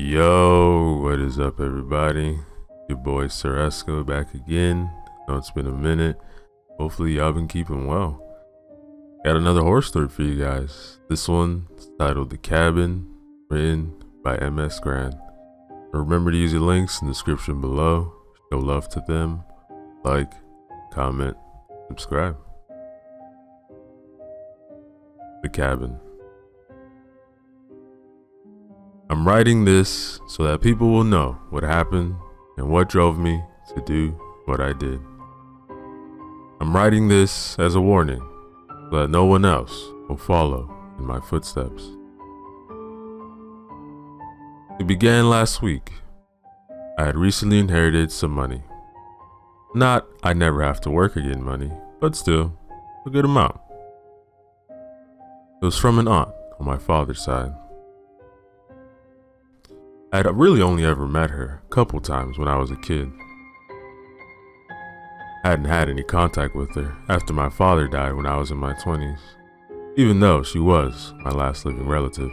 Yo, what is up, everybody? Your boy Ceresco back again. I know it's been a minute. Hopefully y'all been keeping well. Got another horror story for you guys. This one is titled The Cabin, written by M.S Grahn. Remember to use the links in the description below. Show love to them. Like, comment, subscribe. The Cabin. I'm writing this so that people will know what happened and what drove me to do what I did. I'm writing this as a warning so that no one else will follow in my footsteps. It began last week. I had recently inherited some money. Not I never have to work again money, but still a good amount. It was from an aunt on my father's side. I had really only ever met her a couple times when I was a kid. I hadn't had any contact with her after my father died when I was in my 20s, even though she was my last living relative.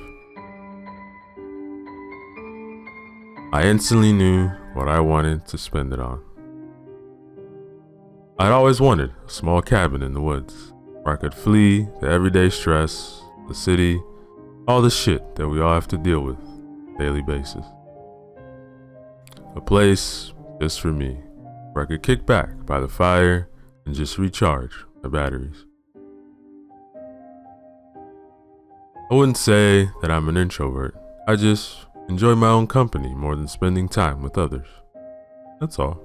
I instantly knew what I wanted to spend it on. I'd always wanted a small cabin in the woods where I could flee the everyday stress, the city, all the shit that we all have to deal with on a daily basis. A place just for me, where I could kick back by the fire and just recharge my batteries. I wouldn't say that I'm an introvert. I just enjoy my own company more than spending time with others. That's all.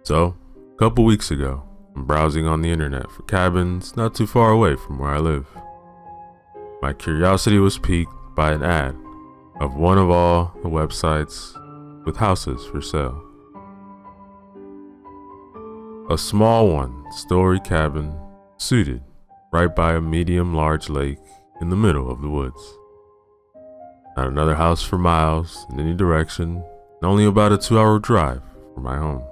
So, a couple weeks ago, I'm browsing on the internet for cabins not too far away from where I live. My curiosity was piqued by an ad of one of all the websites with houses for sale. A small one-story cabin suited right by a medium-large lake in the middle of the woods. Not another house for miles in any direction, and only about a 2-hour drive from my home.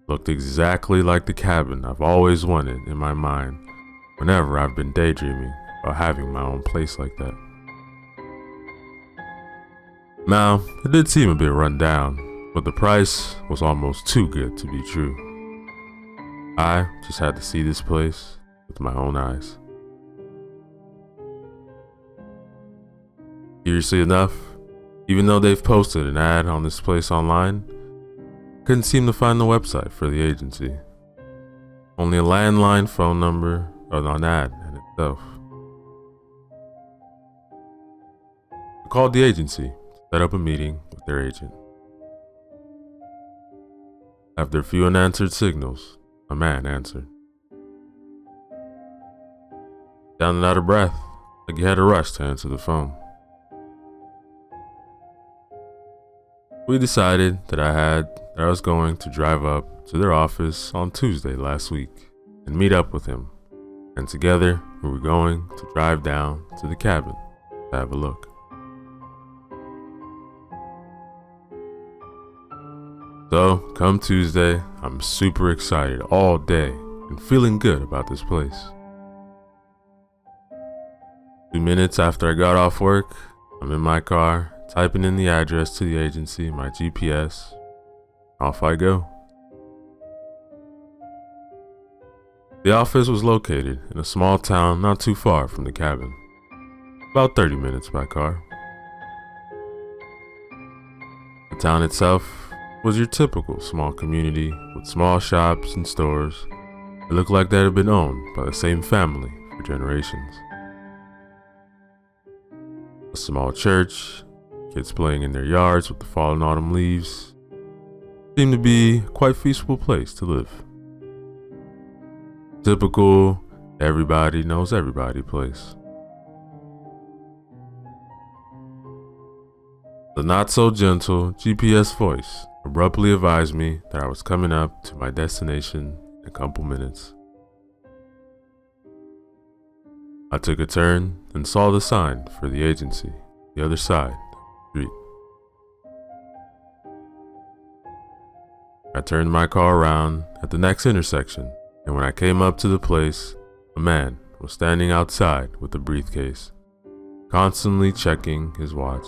Looked exactly like the cabin I've always wanted in my mind whenever I've been daydreaming about having my own place like that. Now, it did seem a bit run down, but the price was almost too good to be true. I just had to see this place with my own eyes. Curiously enough, even though they've posted an ad on this place online, couldn't seem to find the website for the agency. Only a landline phone number or an ad in itself. I called the agency to set up a meeting with their agent. After a few unanswered signals, a man answered. Sounded out of breath, like he had a rush to answer the phone. We decided that I was going to drive up to their office on Tuesday last week and meet up with him, and together we were going to drive down to the cabin to have a look. So, come Tuesday, I'm super excited all day and feeling good about this place. 2 minutes after I got off work, I'm in my car, typing in the address to the agency, my GPS. Off I go. The office was located in a small town not too far from the cabin, about 30 minutes by car. The town itself was your typical small community with small shops and stores that looked like they had been owned by the same family for generations. A small church, kids playing in their yards with the fallen autumn leaves. Seemed to be quite a feasible place to live. Typical everybody knows everybody place. The not so gentle GPS voice abruptly advised me that I was coming up to my destination in a couple minutes. I took a turn and saw the sign for the agency, the other side of the street. I turned my car around at the next intersection, and when I came up to the place, a man was standing outside with a briefcase, constantly checking his watch,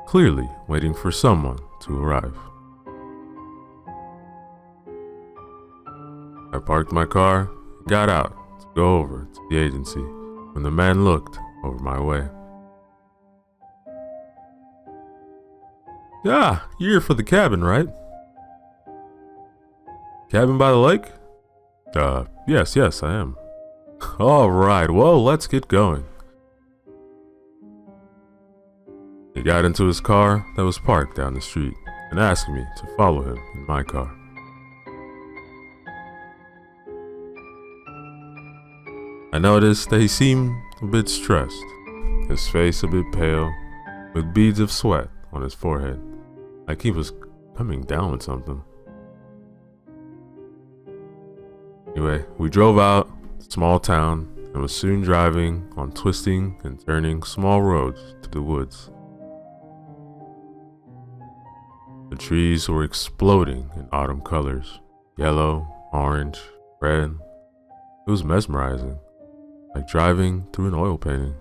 clearly waiting for someone to arrive. I parked my car and got out to go over to the agency when the man looked over my way. "Ah, you're here for the cabin, right?" "Cabin by the lake?" Yes, I am." "All right, well, let's get going." He got into his car that was parked down the street and asked me to follow him in my car. I noticed that he seemed a bit stressed, his face a bit pale, with beads of sweat on his forehead, like he was coming down with something. Anyway, we drove out the small town and was soon driving on twisting and turning small roads to the woods. The trees were exploding in autumn colors, yellow, orange, red. It was mesmerizing, like driving through an oil painting.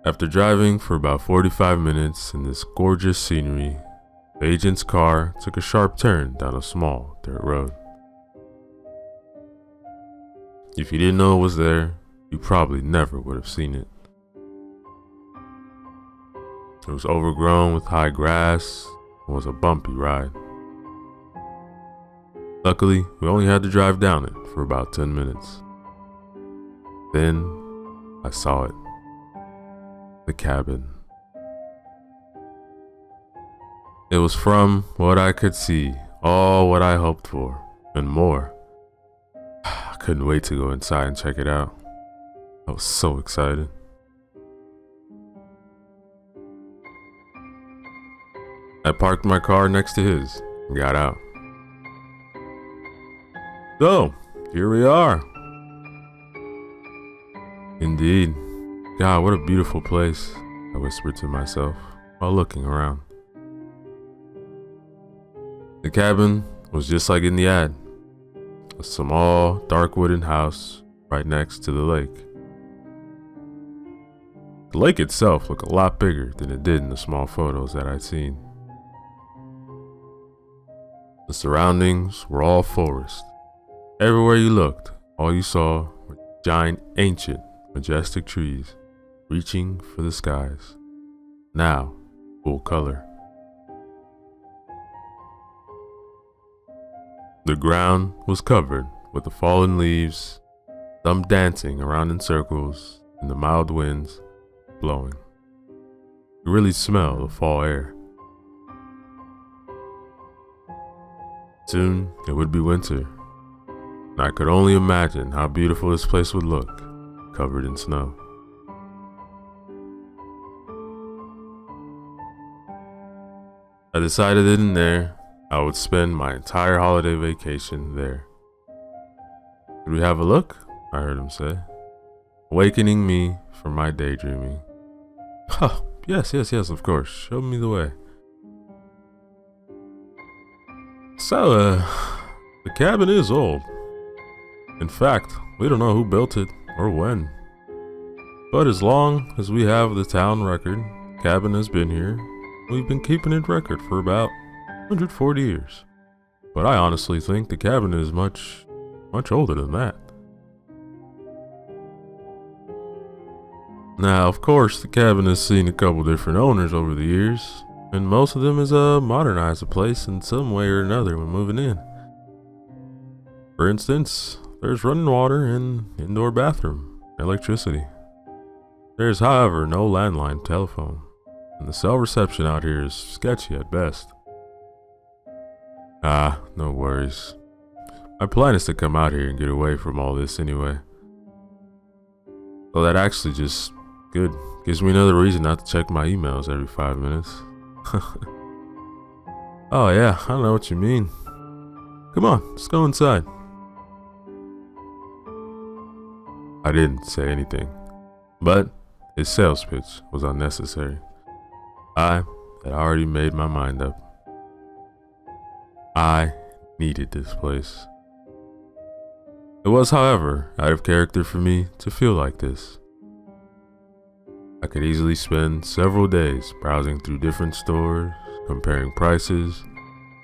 After driving for about 45 minutes in this gorgeous scenery, the agent's car took a sharp turn down a small dirt road. If you didn't know it was there, you probably never would have seen it. It was overgrown with high grass and was a bumpy ride. Luckily, we only had to drive down it for about 10 minutes. Then, I saw it. The cabin. It was, from what I could see, all what I hoped for, and more. I couldn't wait to go inside and check it out. I was so excited. I parked my car next to his and got out. "So, here we are." "Indeed. God, what a beautiful place," I whispered to myself while looking around. The cabin was just like in the ad, a small, dark wooden house right next to the lake. The lake itself looked a lot bigger than it did in the small photos that I'd seen. The surroundings were all forest. Everywhere you looked, all you saw were giant, ancient, majestic trees reaching for the skies, now full color. The ground was covered with the fallen leaves, some dancing around in circles, and the mild winds blowing. You really smell the fall air. Soon it would be winter, and I could only imagine how beautiful this place would look, covered in snow. I decided in there I would spend my entire holiday vacation there. "Could we have a look?" I heard him say, awakening me from my daydreaming. "Oh, yes, of course. Show me the way." So, the cabin is old. In fact, we don't know who built it or when. But as long as we have the town record, the cabin has been here. We've been keeping it record for about 140 years. But I honestly think the cabin is much older than that. Now, of course, the cabin has seen a couple different owners over the years, and most of them has modernized the place in some way or another when moving in. For instance, there's running water and indoor bathroom, electricity. There is, however, no landline telephone, and the cell reception out here is sketchy at best. No worries. My plan is to come out here and get away from all this anyway. So that actually just good. Gives me another reason not to check my emails every 5 minutes. Oh yeah, I know what you mean. Come on, let's go inside. I didn't say anything, but his sales pitch was unnecessary. I had already made my mind up. I needed this place. It was, however, out of character for me to feel like this. I could easily spend several days browsing through different stores, comparing prices,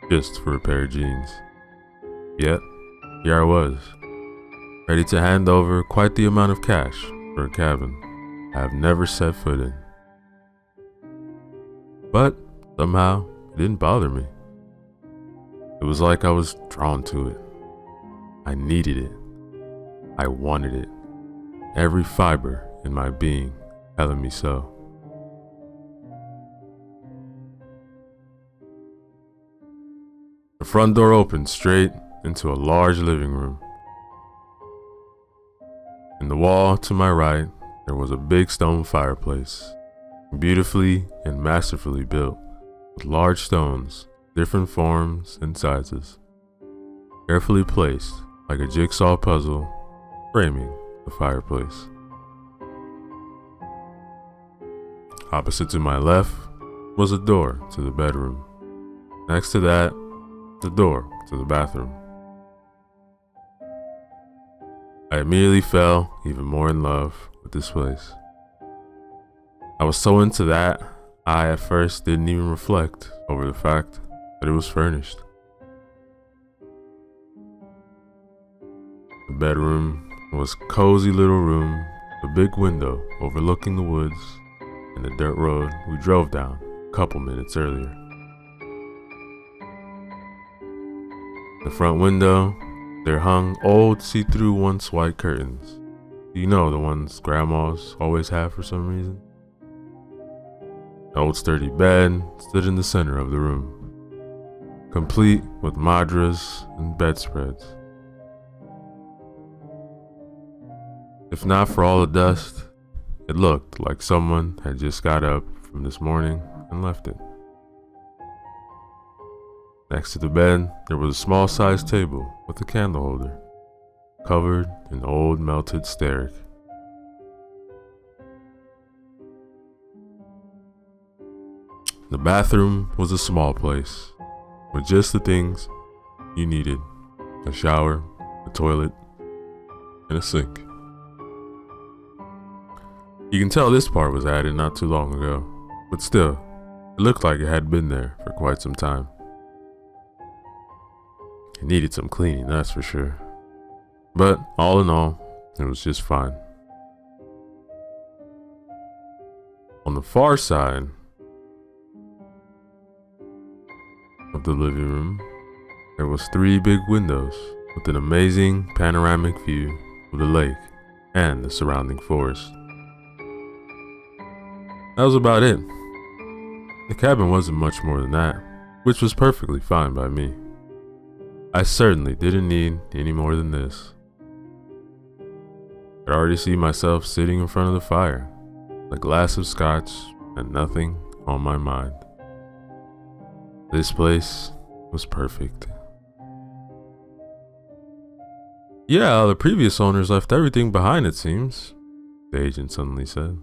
just for a pair of jeans. Yet, here I was, ready to hand over quite the amount of cash for a cabin I have never set foot in. But somehow, it didn't bother me. It was like I was drawn to it. I needed it. I wanted it. Every fiber in my being telling me so. The front door opened straight into a large living room. In the wall to my right, there was a big stone fireplace, beautifully and masterfully built, with large stones, different forms and sizes, carefully placed like a jigsaw puzzle, framing the fireplace. Opposite to my left was a door to the bedroom. Next to that, the door to the bathroom. I immediately fell even more in love with this place. I was so into that, I at first didn't even reflect over the fact that it was furnished. The bedroom was a cozy little room, with a big window overlooking the woods and the dirt road we drove down a couple minutes earlier. The front window, there hung old see-through once white curtains. You know, the ones grandmas always have for some reason. An old sturdy bed stood in the center of the room, complete with madras and bedspreads. If not for all the dust, it looked like someone had just got up from this morning and left it. Next to the bed, there was a small-sized table with a candle holder, covered in old melted stearic. The bathroom was a small place, with just the things you needed: a shower, a toilet, and a sink. You can tell this part was added not too long ago, but still, it looked like it had been there for quite some time. It needed some cleaning, that's for sure. But all in all, it was just fine. On the far side of the living room, there was 3 big windows with an amazing panoramic view of the lake and the surrounding forest. That was about it. The cabin wasn't much more than that, which was perfectly fine by me. I certainly didn't need any more than this. I could already see myself sitting in front of the fire, a glass of scotch, and nothing on my mind. This place was perfect. Yeah, the previous owners left everything behind, it seems, the agent suddenly said.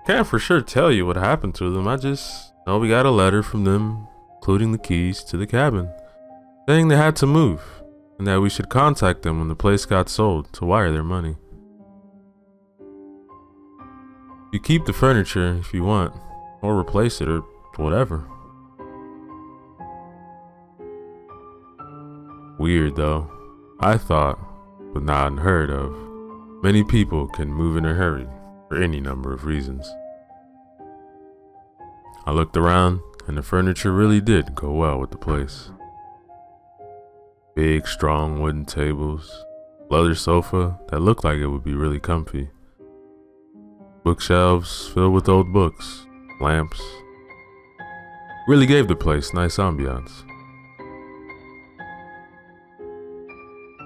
Can't for sure tell you what happened to them. I just know we got a letter from them, including the keys to the cabin, saying they had to move and that we should contact them when the place got sold to wire their money. You keep the furniture if you want, or replace it or whatever. Weird though. I thought, but not unheard of, many people can move in a hurry for any number of reasons. I looked around, and the furniture really did go well with the place. Big, strong wooden tables, leather sofa that looked like it would be really comfy, bookshelves filled with old books, lamps. Really gave the place nice ambiance.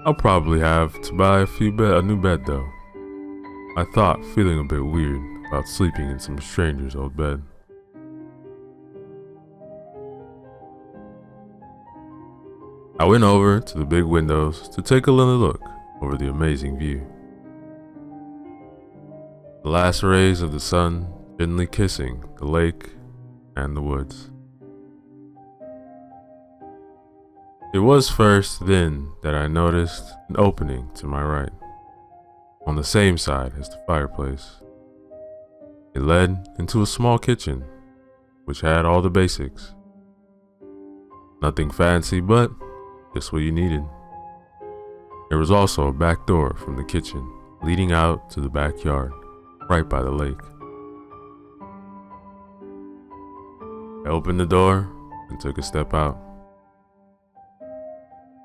I'll probably have to buy a new bed though. I thought, feeling a bit weird about sleeping in some stranger's old bed. I went over to the big windows to take a little look over the amazing view. The last rays of the sun gently kissing the lake and the woods. It was first then that I noticed an opening to my right, on the same side as the fireplace. It led into a small kitchen, which had all the basics. Nothing fancy, but just what you needed. There was also a back door from the kitchen leading out to the backyard, right by the lake. I opened the door and took a step out.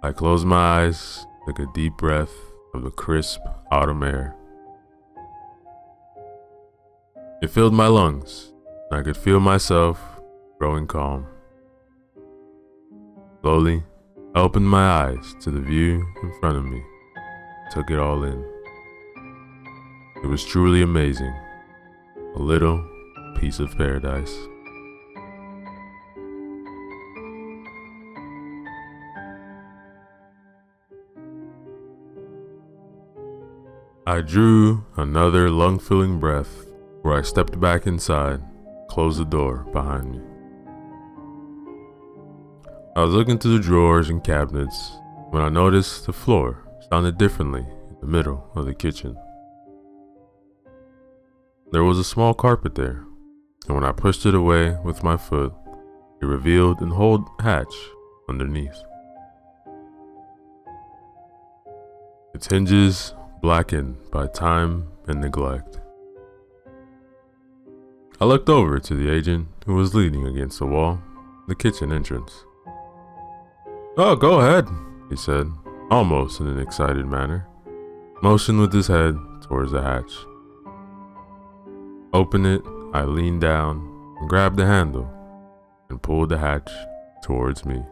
I closed my eyes, took a deep breath of the crisp autumn air. It filled my lungs, and I could feel myself growing calm. Slowly, I opened my eyes to the view in front of me, took it all in. It was truly amazing, a little piece of paradise. I drew another lung-filling breath where I stepped back inside, closed the door behind me. I was looking through the drawers and cabinets when I noticed the floor sounded differently in the middle of the kitchen. There was a small carpet there, and when I pushed it away with my foot, it revealed an old hatch underneath. Its hinges blackened by time and neglect. I looked over to the agent who was leaning against the wall, the kitchen entrance. "Oh, go ahead," he said, almost in an excited manner, motioned with his head towards the hatch. Open it, I leaned down and grabbed the handle and pulled the hatch towards me.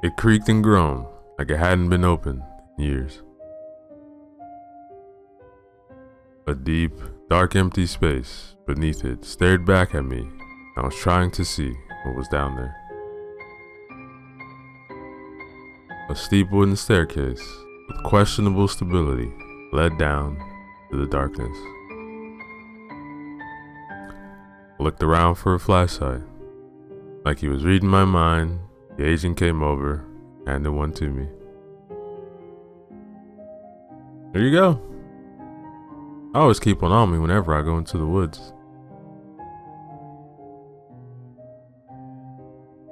It creaked and groaned like it hadn't been opened in years. A deep, dark, empty space beneath it stared back at me. I was trying to see what was down there. A steep wooden staircase with questionable stability led down to the darkness. I looked around for a flashlight. Like he was reading my mind, the agent came over, handed one to me. "There you go. I always keep one on me whenever I go into the woods."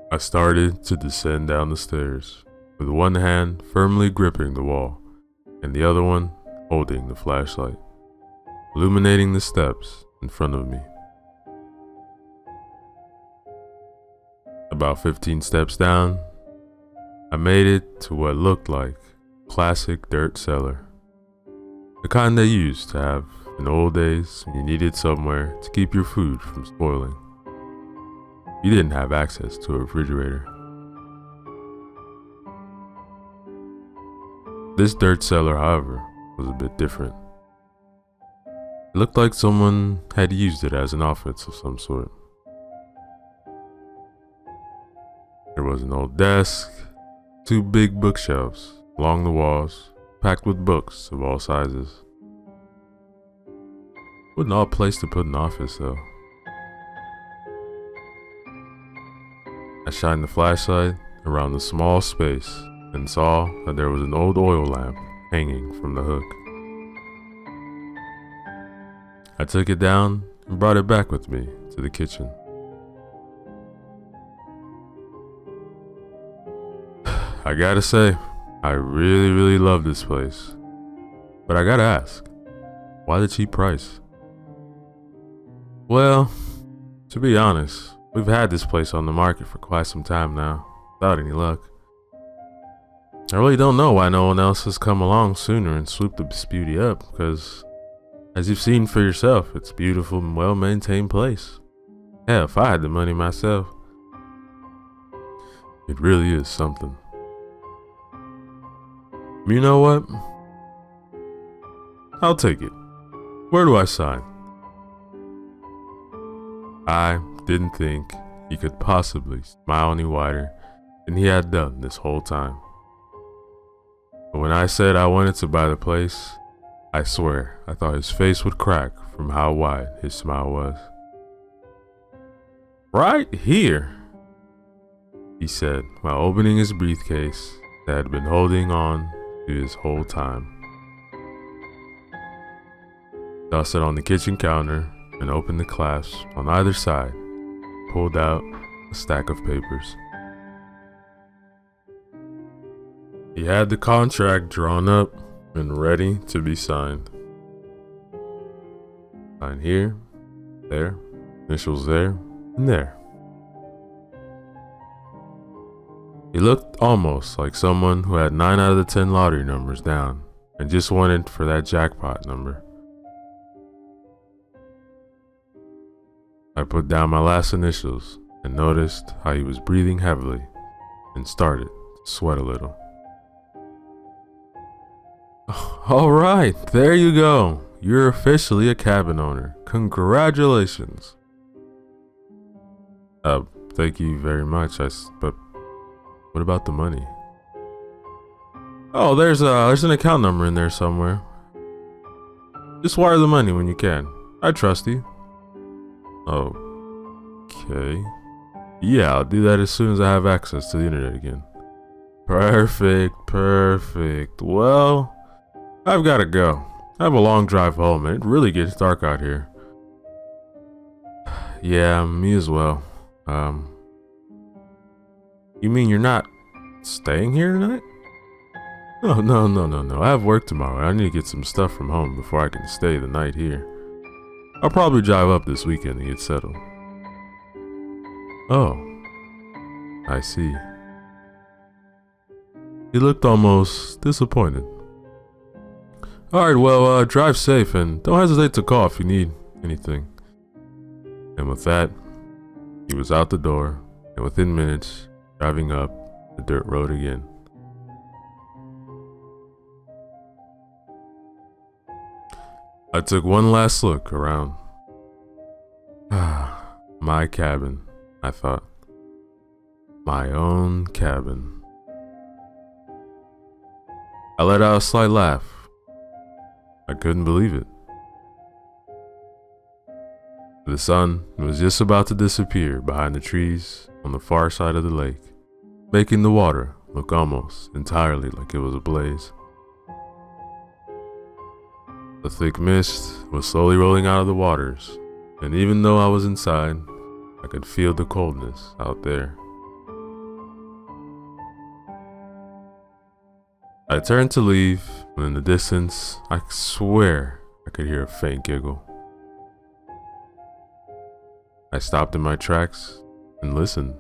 I started to descend down the stairs, with one hand firmly gripping the wall, and the other one holding the flashlight, illuminating the steps in front of me. About 15 steps down, I made it to what looked like a classic dirt cellar. The kind they used to have in the old days when you needed somewhere to keep your food from spoiling. You didn't have access to a refrigerator. This dirt cellar, however, was a bit different. It looked like someone had used it as an office of some sort. There was an old desk, 2 big bookshelves along the walls, packed with books of all sizes. What an odd place to put an office, though. I shined the flashlight around the small space and saw that there was an old oil lamp hanging from the hook. I took it down and brought it back with me to the kitchen. I gotta say, I really love this place. But I gotta ask, why the cheap price? Well, to be honest, we've had this place on the market for quite some time now, without any luck. I really don't know why no one else has come along sooner and swooped this beauty up, because as you've seen for yourself, it's a beautiful and well-maintained place. Hell, if I had the money myself, it really is something. You know what? I'll take it. Where do I sign? I didn't think he could possibly smile any wider than he had done this whole time. But when I said I wanted to buy the place, I swear I thought his face would crack from how wide his smile was. Right here, he said while opening his briefcase that had been holding on to his whole time. Tossed it on the kitchen counter and opened the clasps on either side, pulled out a stack of papers. He had the contract drawn up and ready to be signed. Sign here, there, initials there, and there. He looked almost like someone who had 9 out of the 10 lottery numbers down and just wanted for that jackpot number. I put down my last initials and noticed how he was breathing heavily and started to sweat a little. All right, there you go. You're officially a cabin owner. Congratulations. Thank you very much. But what about the money? Oh, there's an account number in there somewhere. Just wire the money when you can. I trust you. Okay. Yeah, I'll do that as soon as I have access to the internet again. Perfect. Well, I've got to go. I have a long drive home and it really gets dark out here. Yeah, me as well. You mean you're not staying here tonight? Oh, no. I have work tomorrow. I need to get some stuff from home before I can stay the night here. I'll probably drive up this weekend to get settled. Oh, I see. He looked almost disappointed. Alright, well, drive safe and don't hesitate to call if you need anything. And with that, he was out the door and within minutes, driving up the dirt road again. I took one last look around. My cabin, I thought. My own cabin. I let out a slight laugh. I couldn't believe it. The sun was just about to disappear behind the trees on the far side of the lake, making the water look almost entirely like it was ablaze. The thick mist was slowly rolling out of the waters, and even though I was inside, I could feel the coldness out there. I turned to leave, and in the distance, I swear I could hear a faint giggle. I stopped in my tracks and listened.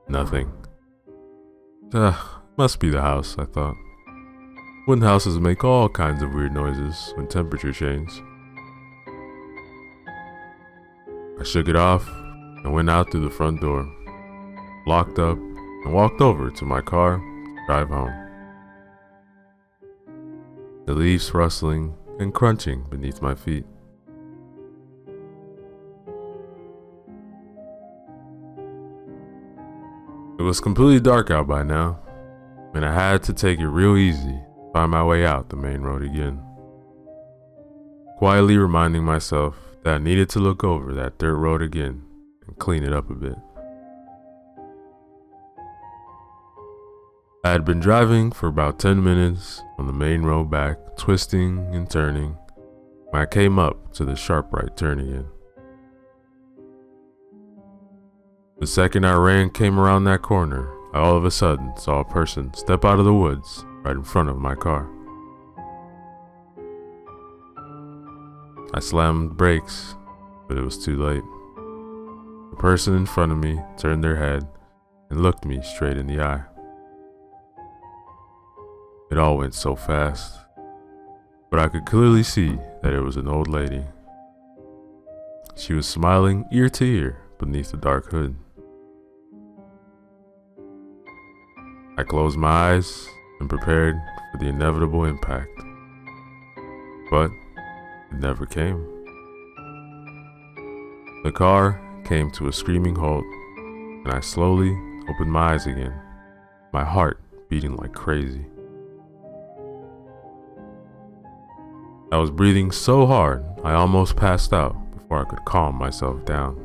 Nothing. Must be the house, I thought. Wooden houses make all kinds of weird noises when temperature changes. I shook it off and went out through the front door, locked up, and walked over to my car to drive home. The leaves rustling and crunching beneath my feet. It was completely dark out by now, and I had to take it real easy to find my way out the main road again. Quietly reminding myself that I needed to look over that dirt road again and clean it up a bit. I had been driving for about 10 minutes on the main road back, twisting and turning, when I came up to the sharp right turn again. The second I came around that corner, I all of a sudden saw a person step out of the woods right in front of my car. I slammed brakes, but it was too late. The person in front of me turned their head and looked me straight in the eye. It all went so fast, but I could clearly see that it was an old lady. She was smiling ear to ear beneath the dark hood. I closed my eyes and prepared for the inevitable impact, but it never came. The car came to a screaming halt, and I slowly opened my eyes again, my heart beating like crazy. I was breathing so hard I almost passed out before I could calm myself down.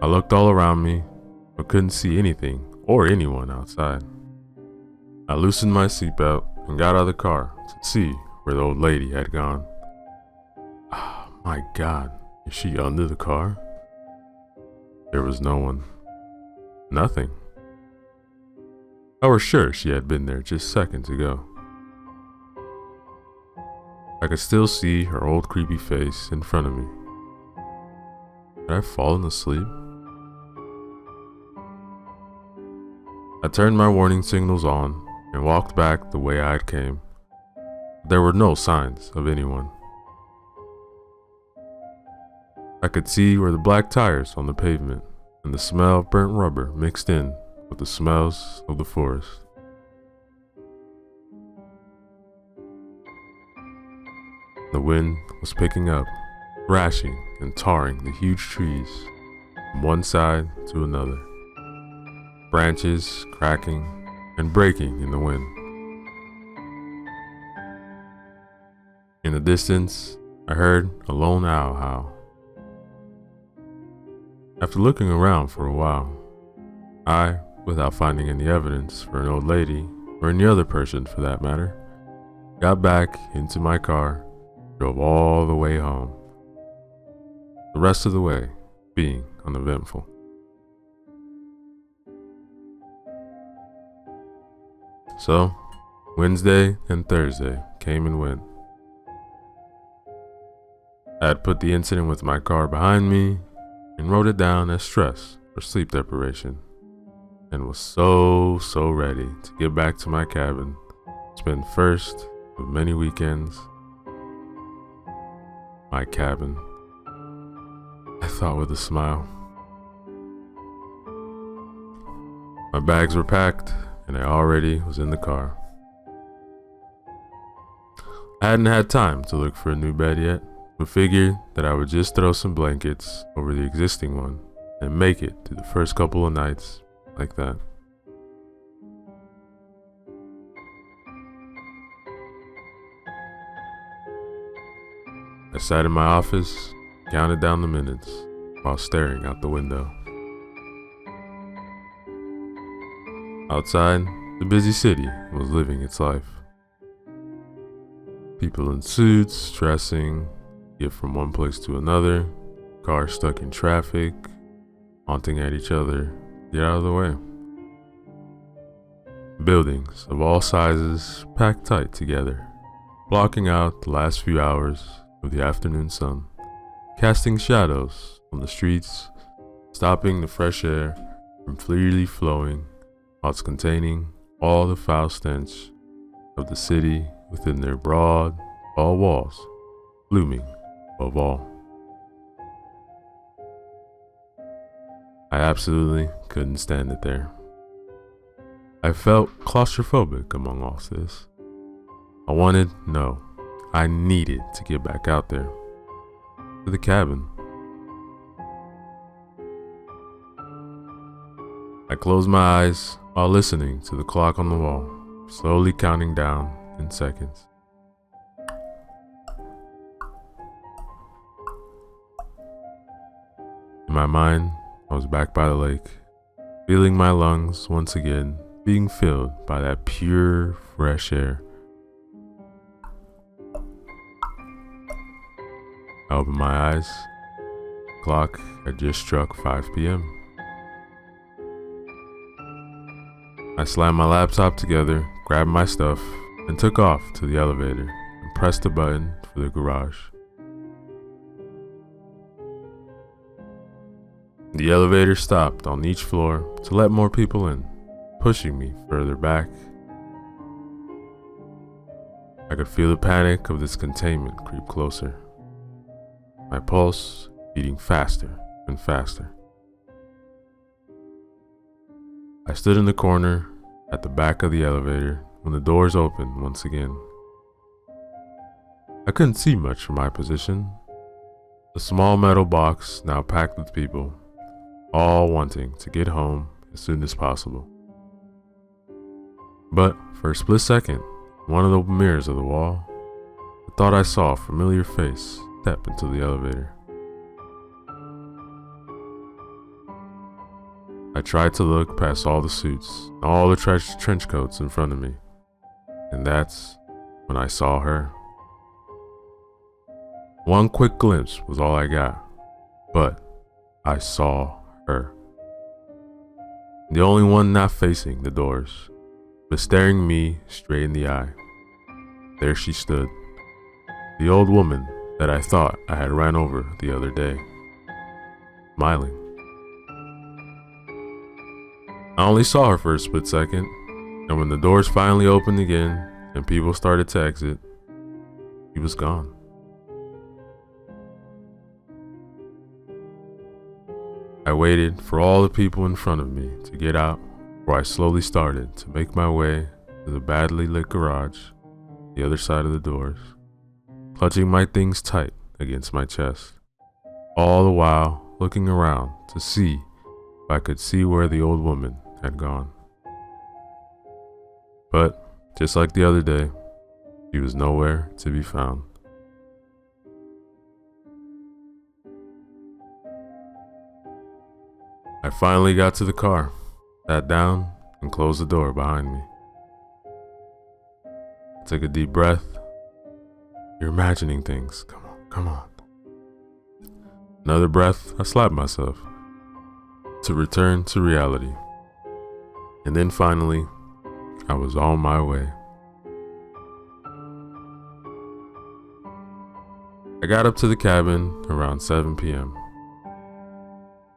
I looked all around me, but couldn't see anything or anyone outside. I loosened my seatbelt and got out of the car to see where the old lady had gone. Oh my God, is she under the car? There was no one. Nothing. I was sure she had been there just seconds ago. I could still see her old creepy face in front of me. Had I fallen asleep? I turned my warning signals on and walked back the way I had came. There were no signs of anyone. I could see where the black tires on the pavement and the smell of burnt rubber mixed in with the smells of the forest. The wind was picking up, thrashing and tarring the huge trees from one side to another, branches cracking and breaking in the wind. In the distance, I heard a lone owl howl. After looking around for a while, I, without finding any evidence for an old lady, or any other person for that matter, got back into my car, drove all the way home. The rest of the way being uneventful. So, Wednesday and Thursday came and went. I had put the incident with my car behind me and wrote it down as stress or sleep deprivation, and was so ready to get back to my cabin, spend first of many weekends. My cabin, I thought with a smile. My bags were packed and I already was in the car. I hadn't had time to look for a new bed yet, but figured that I would just throw some blankets over the existing one and make it through the first couple of nights like that. I sat in my office, counted down the minutes while staring out the window. Outside, the busy city was living its life. People in suits, stressing, get from one place to another, cars stuck in traffic, honking at each other, get out of the way. Buildings of all sizes packed tight together, blocking out the last few hours of the afternoon sun, casting shadows on the streets, stopping the fresh air from freely flowing, whilst containing all the foul stench of the city within their broad, tall walls, looming above all. I absolutely couldn't stand it there. I felt claustrophobic among all this. I needed to get back out there, to the cabin. I closed my eyes while listening to the clock on the wall, slowly counting down in seconds. In my mind, I was back by the lake, feeling my lungs once again being filled by that pure, fresh air. I opened my eyes. The clock had just struck 5 p.m. I slammed my laptop together, grabbed my stuff, and took off to the elevator and pressed the button for the garage. The elevator stopped on each floor to let more people in, pushing me further back. I could feel the panic of this containment creep closer. My pulse beating faster and faster. I stood in the corner at the back of the elevator when the doors opened once again. I couldn't see much from my position. The small metal box now packed with people, all wanting to get home as soon as possible. But for a split second, one of the mirrors of the wall, I thought I saw a familiar face step into the elevator. I tried to look past all the suits, all the trench coats in front of me, and that's when I saw her. One quick glimpse was all I got, but I saw her. The only one not facing the doors, but staring me straight in the eye. There she stood, the old woman that I thought I had ran over the other day, smiling. I only saw her for a split second, and when the doors finally opened again and people started to exit, she was gone. I waited for all the people in front of me to get out before I slowly started to make my way to the badly lit garage, the other side of the doors, clutching my things tight against my chest, all the while looking around to see if I could see where the old woman had gone. But just like the other day, she was nowhere to be found. I finally got to the car, sat down, and closed the door behind me. I took a deep breath. You're imagining things. Come on. Another breath, I slapped myself to return to reality. And then finally, I was on my way. I got up to the cabin around 7 p.m.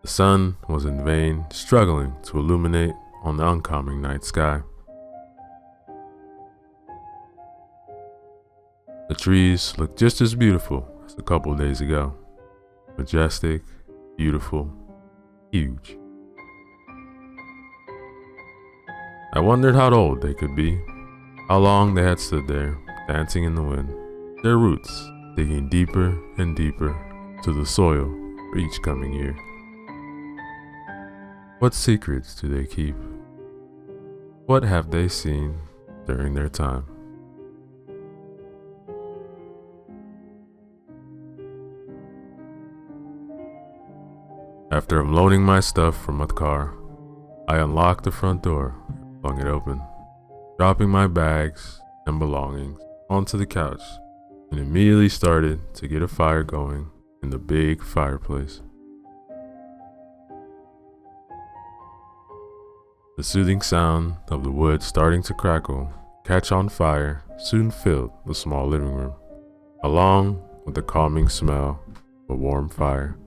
The sun was in vain struggling to illuminate on the oncoming night sky. The trees looked just as beautiful as a couple days ago. Majestic, beautiful, huge. I wondered how old they could be, how long they had stood there, dancing in the wind, their roots digging deeper and deeper to the soil for each coming year. What secrets do they keep? What have they seen during their time? After unloading my stuff from my car, I unlocked the front door and flung it open, dropping my bags and belongings onto the couch, and immediately started to get a fire going in the big fireplace. The soothing sound of the wood starting to crackle, catch on fire, soon filled the small living room, along with the calming smell of a warm fire.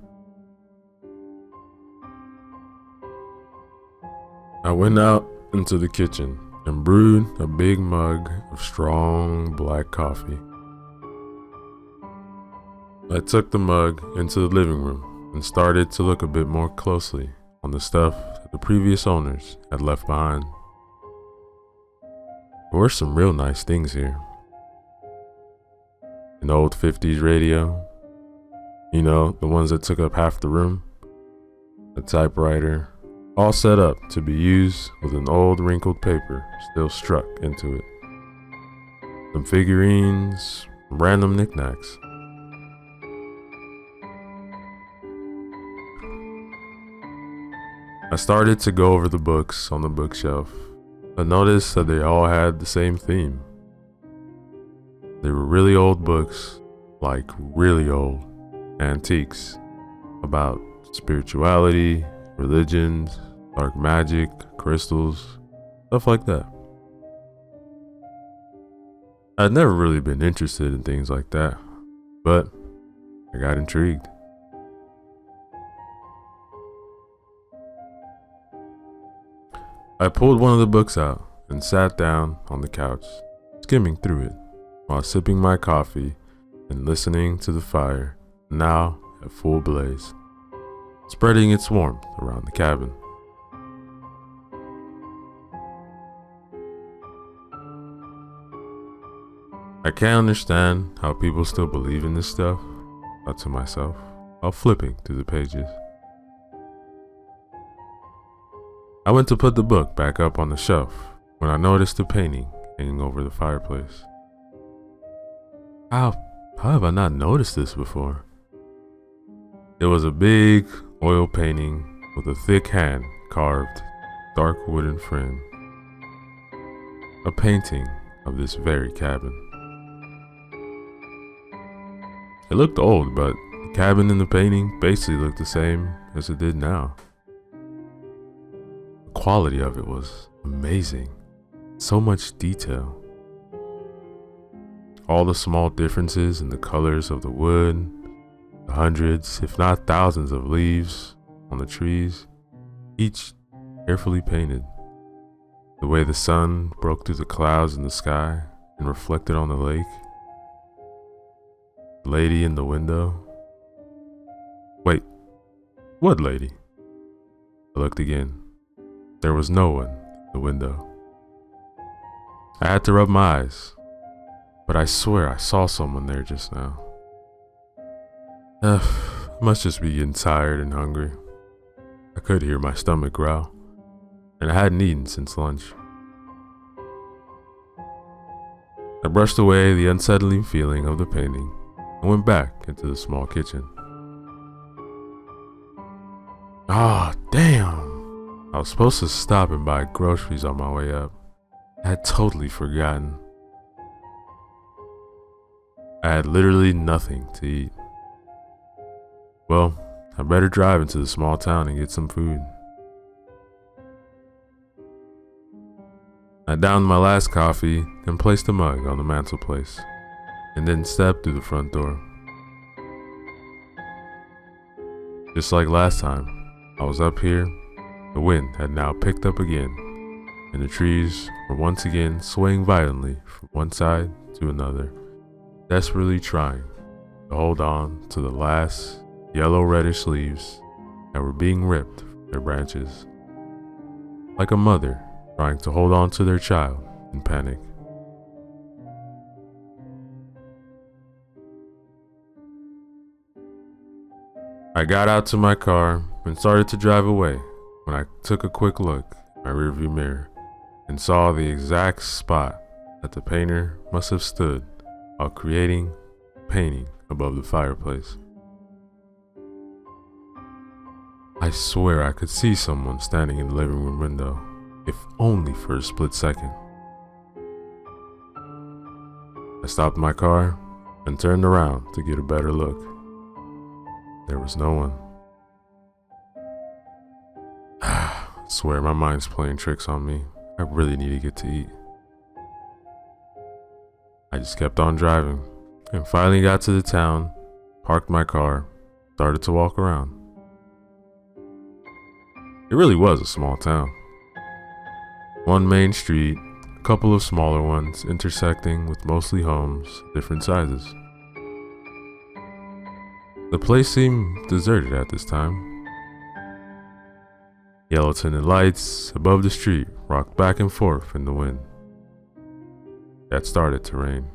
I went out into the kitchen and brewed a big mug of strong black coffee. I took the mug into the living room and started to look a bit more closely on the stuff that the previous owners had left behind. There were some real nice things here. An old 50s radio, you know, the ones that took up half the room, a typewriter, all set up to be used with an old wrinkled paper still struck into it. Some figurines, random knickknacks. I started to go over the books on the bookshelf. I noticed that they all had the same theme. They were really old books, like really old antiques, about spirituality, religions, dark magic, crystals, stuff like that. I'd never really been interested in things like that, but I got intrigued. I pulled one of the books out and sat down on the couch, skimming through it while sipping my coffee and listening to the fire, now at full blaze, spreading its warmth around the cabin. I can't understand how people still believe in this stuff, I thought to myself while flipping through the pages. I went to put the book back up on the shelf when I noticed a painting hanging over the fireplace. How have I not noticed this before? It was a big oil painting with a thick hand carved, dark wooden frame. A painting of this very cabin. It looked old, but the cabin in the painting basically looked the same as it did now. The quality of it was amazing. So much detail. All the small differences in the colors of the wood, the hundreds, if not thousands of leaves on the trees, each carefully painted. The way the sun broke through the clouds in the sky and reflected on the lake. The lady in the window. Wait, what lady? I looked again. There was no one in the window. I had to rub my eyes, but I swear I saw someone there just now. I must just be getting tired and hungry. I could hear my stomach growl, and I hadn't eaten since lunch. I brushed away the unsettling feeling of the painting and went back into the small kitchen. Ah, damn! I was supposed to stop and buy groceries on my way up. I had totally forgotten. I had literally nothing to eat. Well, I better drive into the small town and get some food. I downed my last coffee and placed a mug on the mantelpiece, and then stepped through the front door. Just like last time, I was up here, the wind had now picked up again, and the trees were once again swaying violently from one side to another, desperately trying to hold on to the last yellow-reddish leaves that were being ripped from their branches, like a mother trying to hold on to their child in panic. I got out to my car and started to drive away when I took a quick look in my rearview mirror and saw the exact spot that the painter must have stood while creating a painting above the fireplace. I swear I could see someone standing in the living room window, if only for a split second. I stopped my car and turned around to get a better look. There was no one. I swear my mind's playing tricks on me. I really need to get to eat. I just kept on driving and finally got to the town, parked my car, started to walk around. It really was a small town. One main street, a couple of smaller ones intersecting with mostly homes, different sizes. The place seemed deserted at this time. Yellow tinted lights above the street rocked back and forth in the wind. It had started to rain.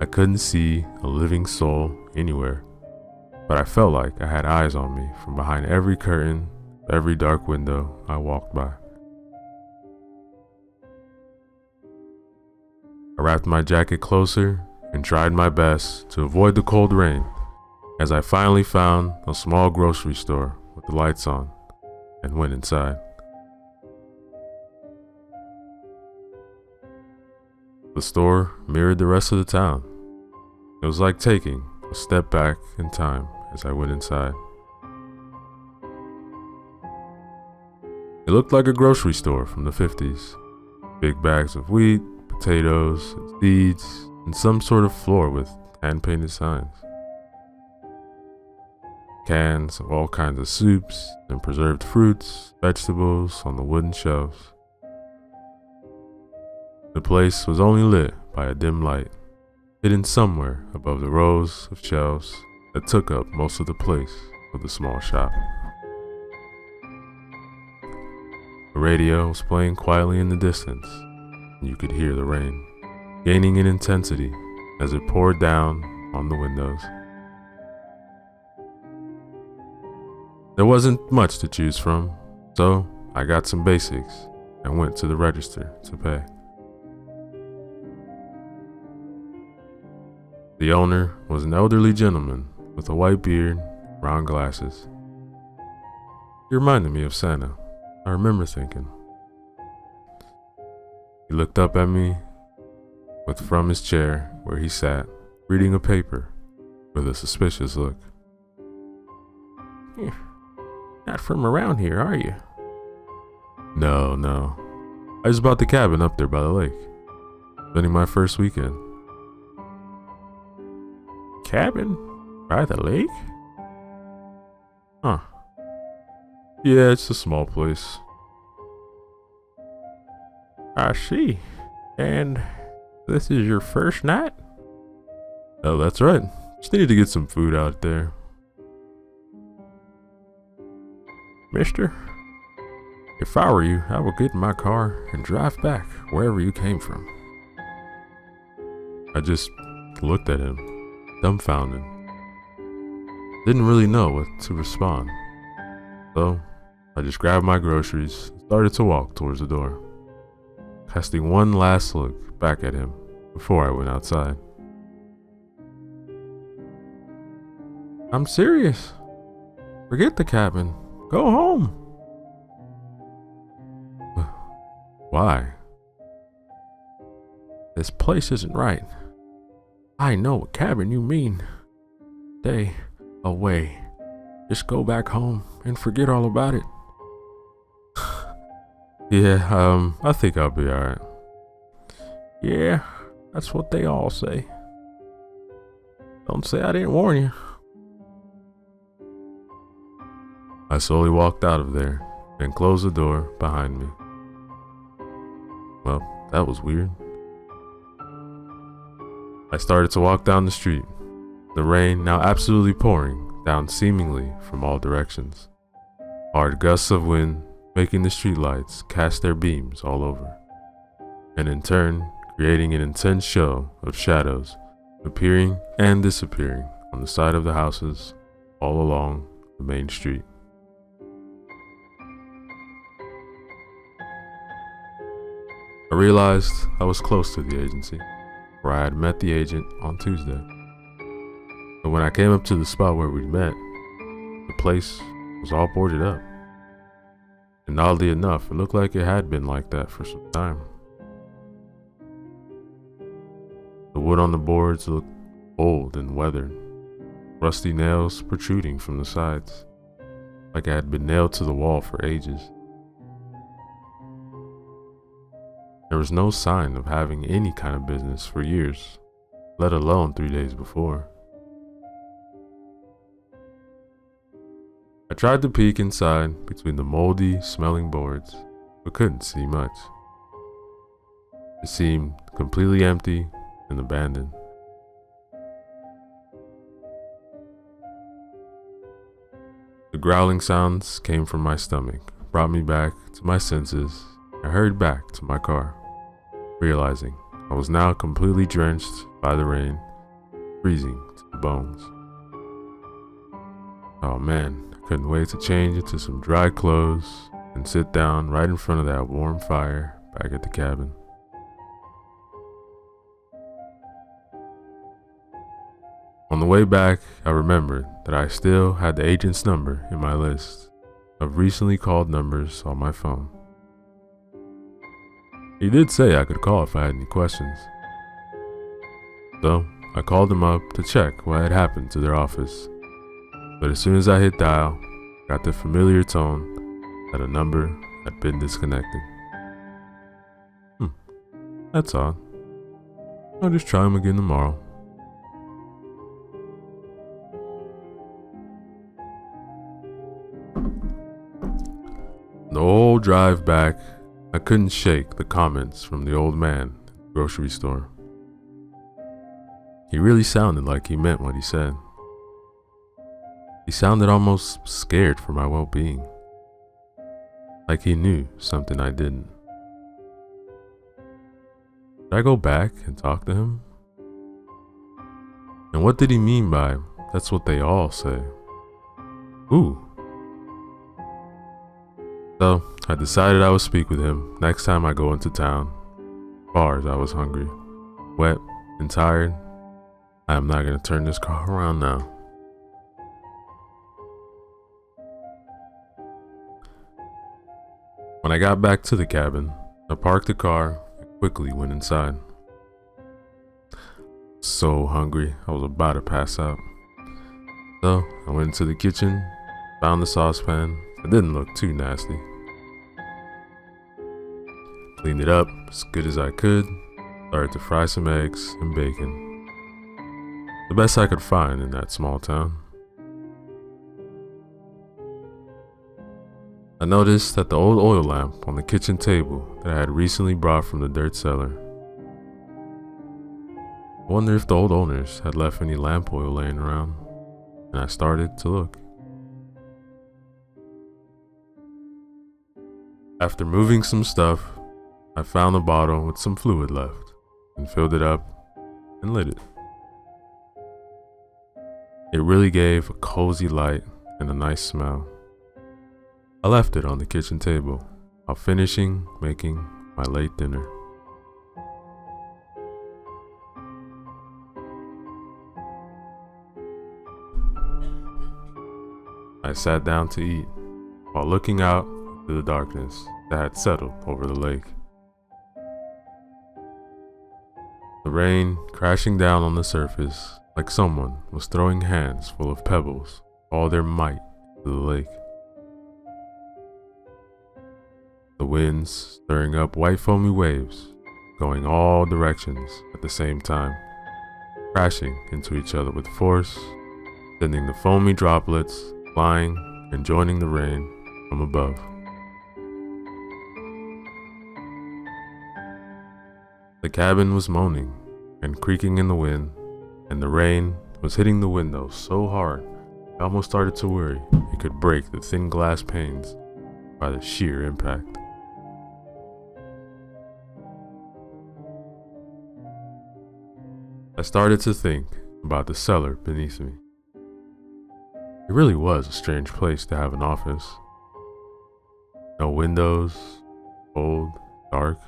I couldn't see a living soul anywhere, but I felt like I had eyes on me from behind every curtain, every dark window I walked by. I wrapped my jacket closer and tried my best to avoid the cold rain as I finally found a small grocery store with the lights on and went inside. The store mirrored the rest of the town. It was like taking a step back in time as I went inside. It looked like a grocery store from the 50s. Big bags of wheat, potatoes, and seeds, and some sort of floor with hand-painted signs. Cans of all kinds of soups and preserved fruits, vegetables on the wooden shelves. The place was only lit by a dim light, hidden somewhere above the rows of shelves that took up most of the place of the small shop. The radio was playing quietly in the distance, and you could hear the rain, gaining in intensity as it poured down on the windows. There wasn't much to choose from, so I got some basics and went to the register to pay. The owner was an elderly gentleman with a white beard and brown glasses. He reminded me of Santa. I remember thinking. He looked up at me from his chair where he sat, reading a paper with a suspicious look. You're not from around here, are you? No. I just bought the cabin up there by the lake. Spending my first weekend. Cabin? By the lake? Huh. Yeah, it's a small place. I see. And this is your first night? Oh, that's right. Just needed to get some food out there. Mister, if I were you, I would get in my car and drive back wherever you came from. I just looked at him, dumbfounded. Didn't really know what to respond. So, I just grabbed my groceries and started to walk towards the door, casting one last look back at him before I went outside. I'm serious. Forget the cabin. Go home. Why? This place isn't right. I know what cabin you mean. Stay away. Just go back home and forget all about it. Yeah, I think I'll be alright. Yeah, that's what they all say. Don't say I didn't warn you. I slowly walked out of there and closed the door behind me. Well, that was weird. I started to walk down the street, the rain now absolutely pouring down seemingly from all directions. Hard gusts of wind making the streetlights cast their beams all over, and in turn creating an intense show of shadows appearing and disappearing on the side of the houses all along the main street. I realized I was close to the agency, where I had met the agent on Tuesday. But when I came up to the spot where we'd met, the place was all boarded up. And oddly enough, it looked like it had been like that for some time. The wood on the boards looked old and weathered, rusty nails protruding from the sides, like it had been nailed to the wall for ages. There was no sign of having any kind of business for years, let alone 3 days before. I tried to peek inside between the moldy, smelling boards, but couldn't see much. It seemed completely empty and abandoned. The growling sounds came from my stomach, brought me back to my senses. I hurried back to my car, realizing I was now completely drenched by the rain, freezing to the bones. Oh man, I couldn't wait to change into some dry clothes and sit down right in front of that warm fire back at the cabin. On the way back, I remembered that I still had the agent's number in my list of recently called numbers on my phone. He did say I could call if I had any questions. So, I called him up to check what had happened to their office. But as soon as I hit dial, I got the familiar tone that a number had been disconnected. That's odd. I'll just try him again tomorrow. The whole drive back, I couldn't shake the comments from the old man at the grocery store. He really sounded like he meant what he said. He sounded almost scared for my well-being, like he knew something I didn't. Did I go back and talk to him? And what did he mean by, that's what they all say? Ooh. So, I decided I would speak with him next time I go into town. As far as I was hungry, wet, and tired, I am not going to turn this car around now. When I got back to the cabin, I parked the car and quickly went inside. So hungry, I was about to pass out. So I went into the kitchen, found the saucepan. It didn't look too nasty. Cleaned it up as good as I could, started to fry some eggs and bacon. The best I could find in that small town. I noticed that the old oil lamp on the kitchen table that I had recently brought from the dirt cellar. I wonder if the old owners had left any lamp oil laying around, and I started to look. After moving some stuff, I found a bottle with some fluid left and filled it up and lit it. It really gave a cozy light and a nice smell. I left it on the kitchen table while finishing making my late dinner. I sat down to eat while looking out into the darkness that had settled over the lake. The rain crashing down on the surface like someone was throwing hands full of pebbles, all their might, to the lake. The winds stirring up white foamy waves, going all directions at the same time, crashing into each other with force, sending the foamy droplets flying and joining the rain from above. The cabin was moaning and creaking in the wind, and the rain was hitting the windows so hard I almost started to worry it could break the thin glass panes by the sheer impact. I started to think about the cellar beneath me. It really was a strange place to have an office. No windows, cold, dark.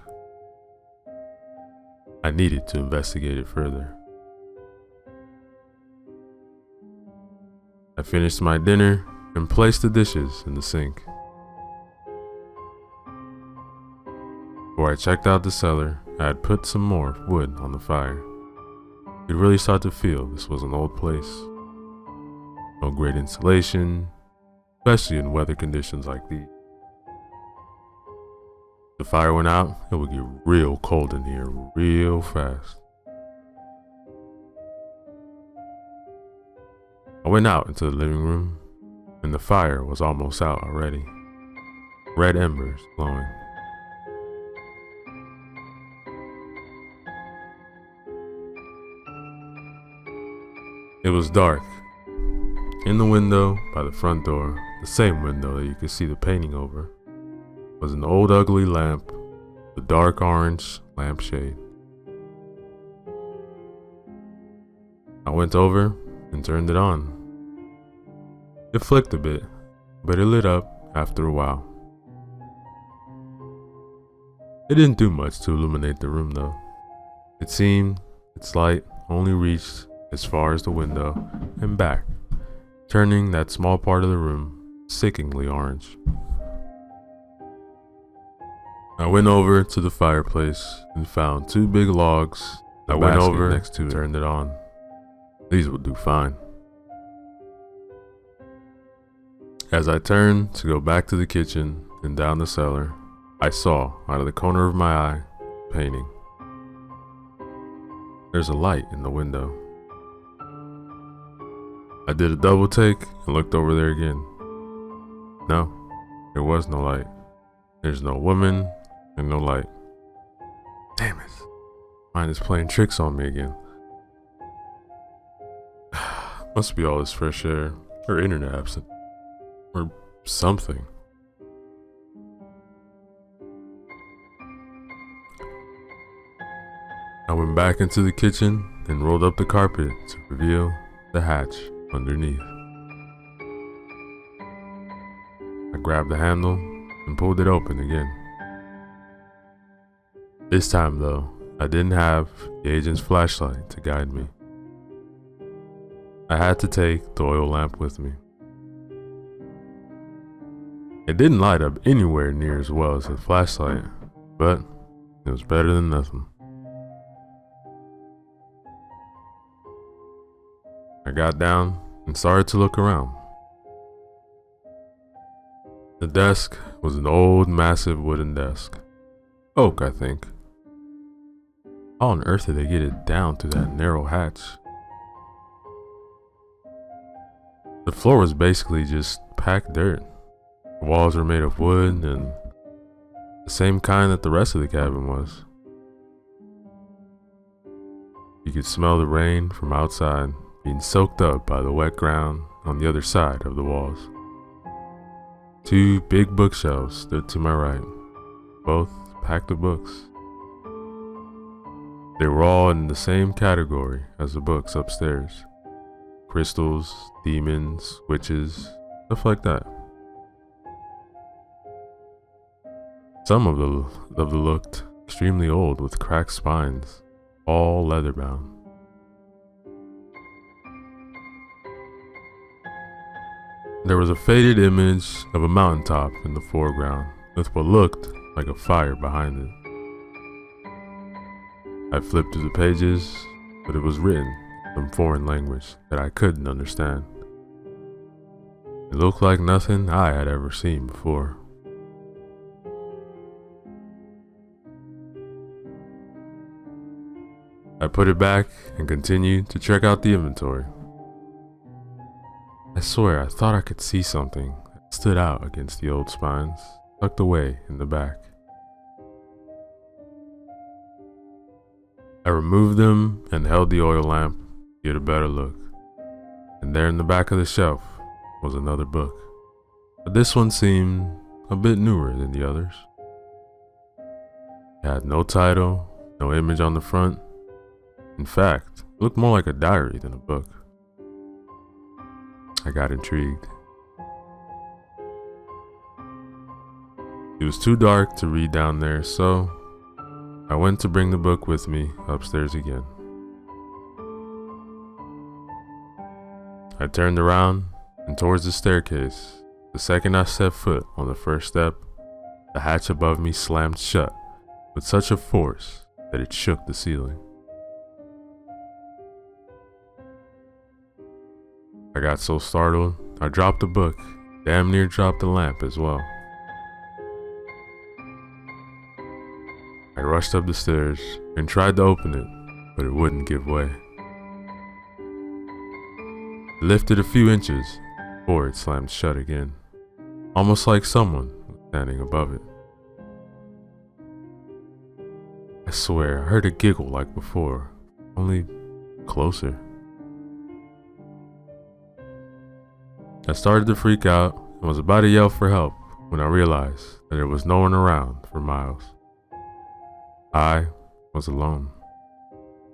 I needed to investigate it further. I finished my dinner and placed the dishes in the sink. Before I checked out the cellar, I had put some more wood on the fire. You could really start to feel this was an old place. No great insulation, especially in weather conditions like these. If the fire went out, it would get real cold in here real fast. I went out into the living room, and the fire was almost out already. Red embers glowing. It was dark. In the window by the front door, the same window that you could see the painting over, was an old ugly lamp, the dark orange lampshade. I went over and turned it on. It flicked a bit, but it lit up after a while. It didn't do much to illuminate the room though. It seemed its light only reached as far as the window and back, turning that small part of the room sickeningly orange. I went over to the fireplace and found two big logs. I went over next to it, turned it on. These would do fine. As I turned to go back to the kitchen and down the cellar, I saw out of the corner of my eye a painting. There's a light in the window. I did a double take and looked over there again. No, there was no light. There's no woman and no light. Damn it. Mine is playing tricks on me again. Must be all this fresh air, or internet absent, or something. I went back into the kitchen and rolled up the carpet to reveal the hatch underneath. I grabbed the handle and pulled it open again. This time though, I didn't have the agent's flashlight to guide me. I had to take the oil lamp with me. It didn't light up anywhere near as well as the flashlight, but it was better than nothing. I got down and started to look around. The desk was an old, massive wooden desk. Oak, I think. How on earth did they get it down through that narrow hatch? The floor was basically just packed dirt. The walls were made of wood and the same kind that the rest of the cabin was. You could smell the rain from outside being soaked up by the wet ground on the other side of the walls. 2 big bookshelves stood to my right, both packed with books. They were all in the same category as the books upstairs. Crystals, demons, witches, stuff like that. Some of them looked extremely old with cracked spines, all leather bound. There was a faded image of a mountaintop in the foreground with what looked like a fire behind it. I flipped through the pages, but it was written in some foreign language that I couldn't understand. It looked like nothing I had ever seen before. I put it back and continued to check out the inventory. I swear I thought I could see something that stood out against the old spines, tucked away in the back. I removed them and held the oil lamp to get a better look. And there in the back of the shelf was another book. But this one seemed a bit newer than the others. It had no title, no image on the front. In fact, it looked more like a diary than a book. I got intrigued. It was too dark to read down there, so I went to bring the book with me upstairs again. I turned around and towards the staircase. The second I set foot on the first step, the hatch above me slammed shut with such a force that it shook the ceiling. I got so startled, I dropped the book, damn near dropped the lamp as well. I rushed up the stairs and tried to open it, but it wouldn't give way. It lifted a few inches before it slammed shut again, almost like someone was standing above it. I swear I heard a giggle like before, only closer. I started to freak out and was about to yell for help when I realized that there was no one around for miles. I was alone.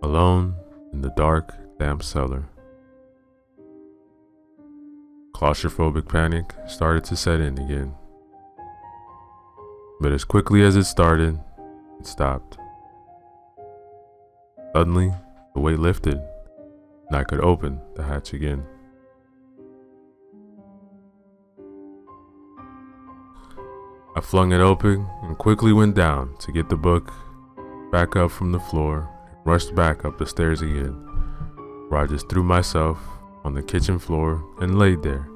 Alone in the dark, damp cellar. Claustrophobic panic started to set in again. But as quickly as it started, it stopped. Suddenly, the weight lifted and I could open the hatch again. I flung it open and quickly went down to get the book back up from the floor and rushed back up the stairs again, where I just threw myself on the kitchen floor and laid there,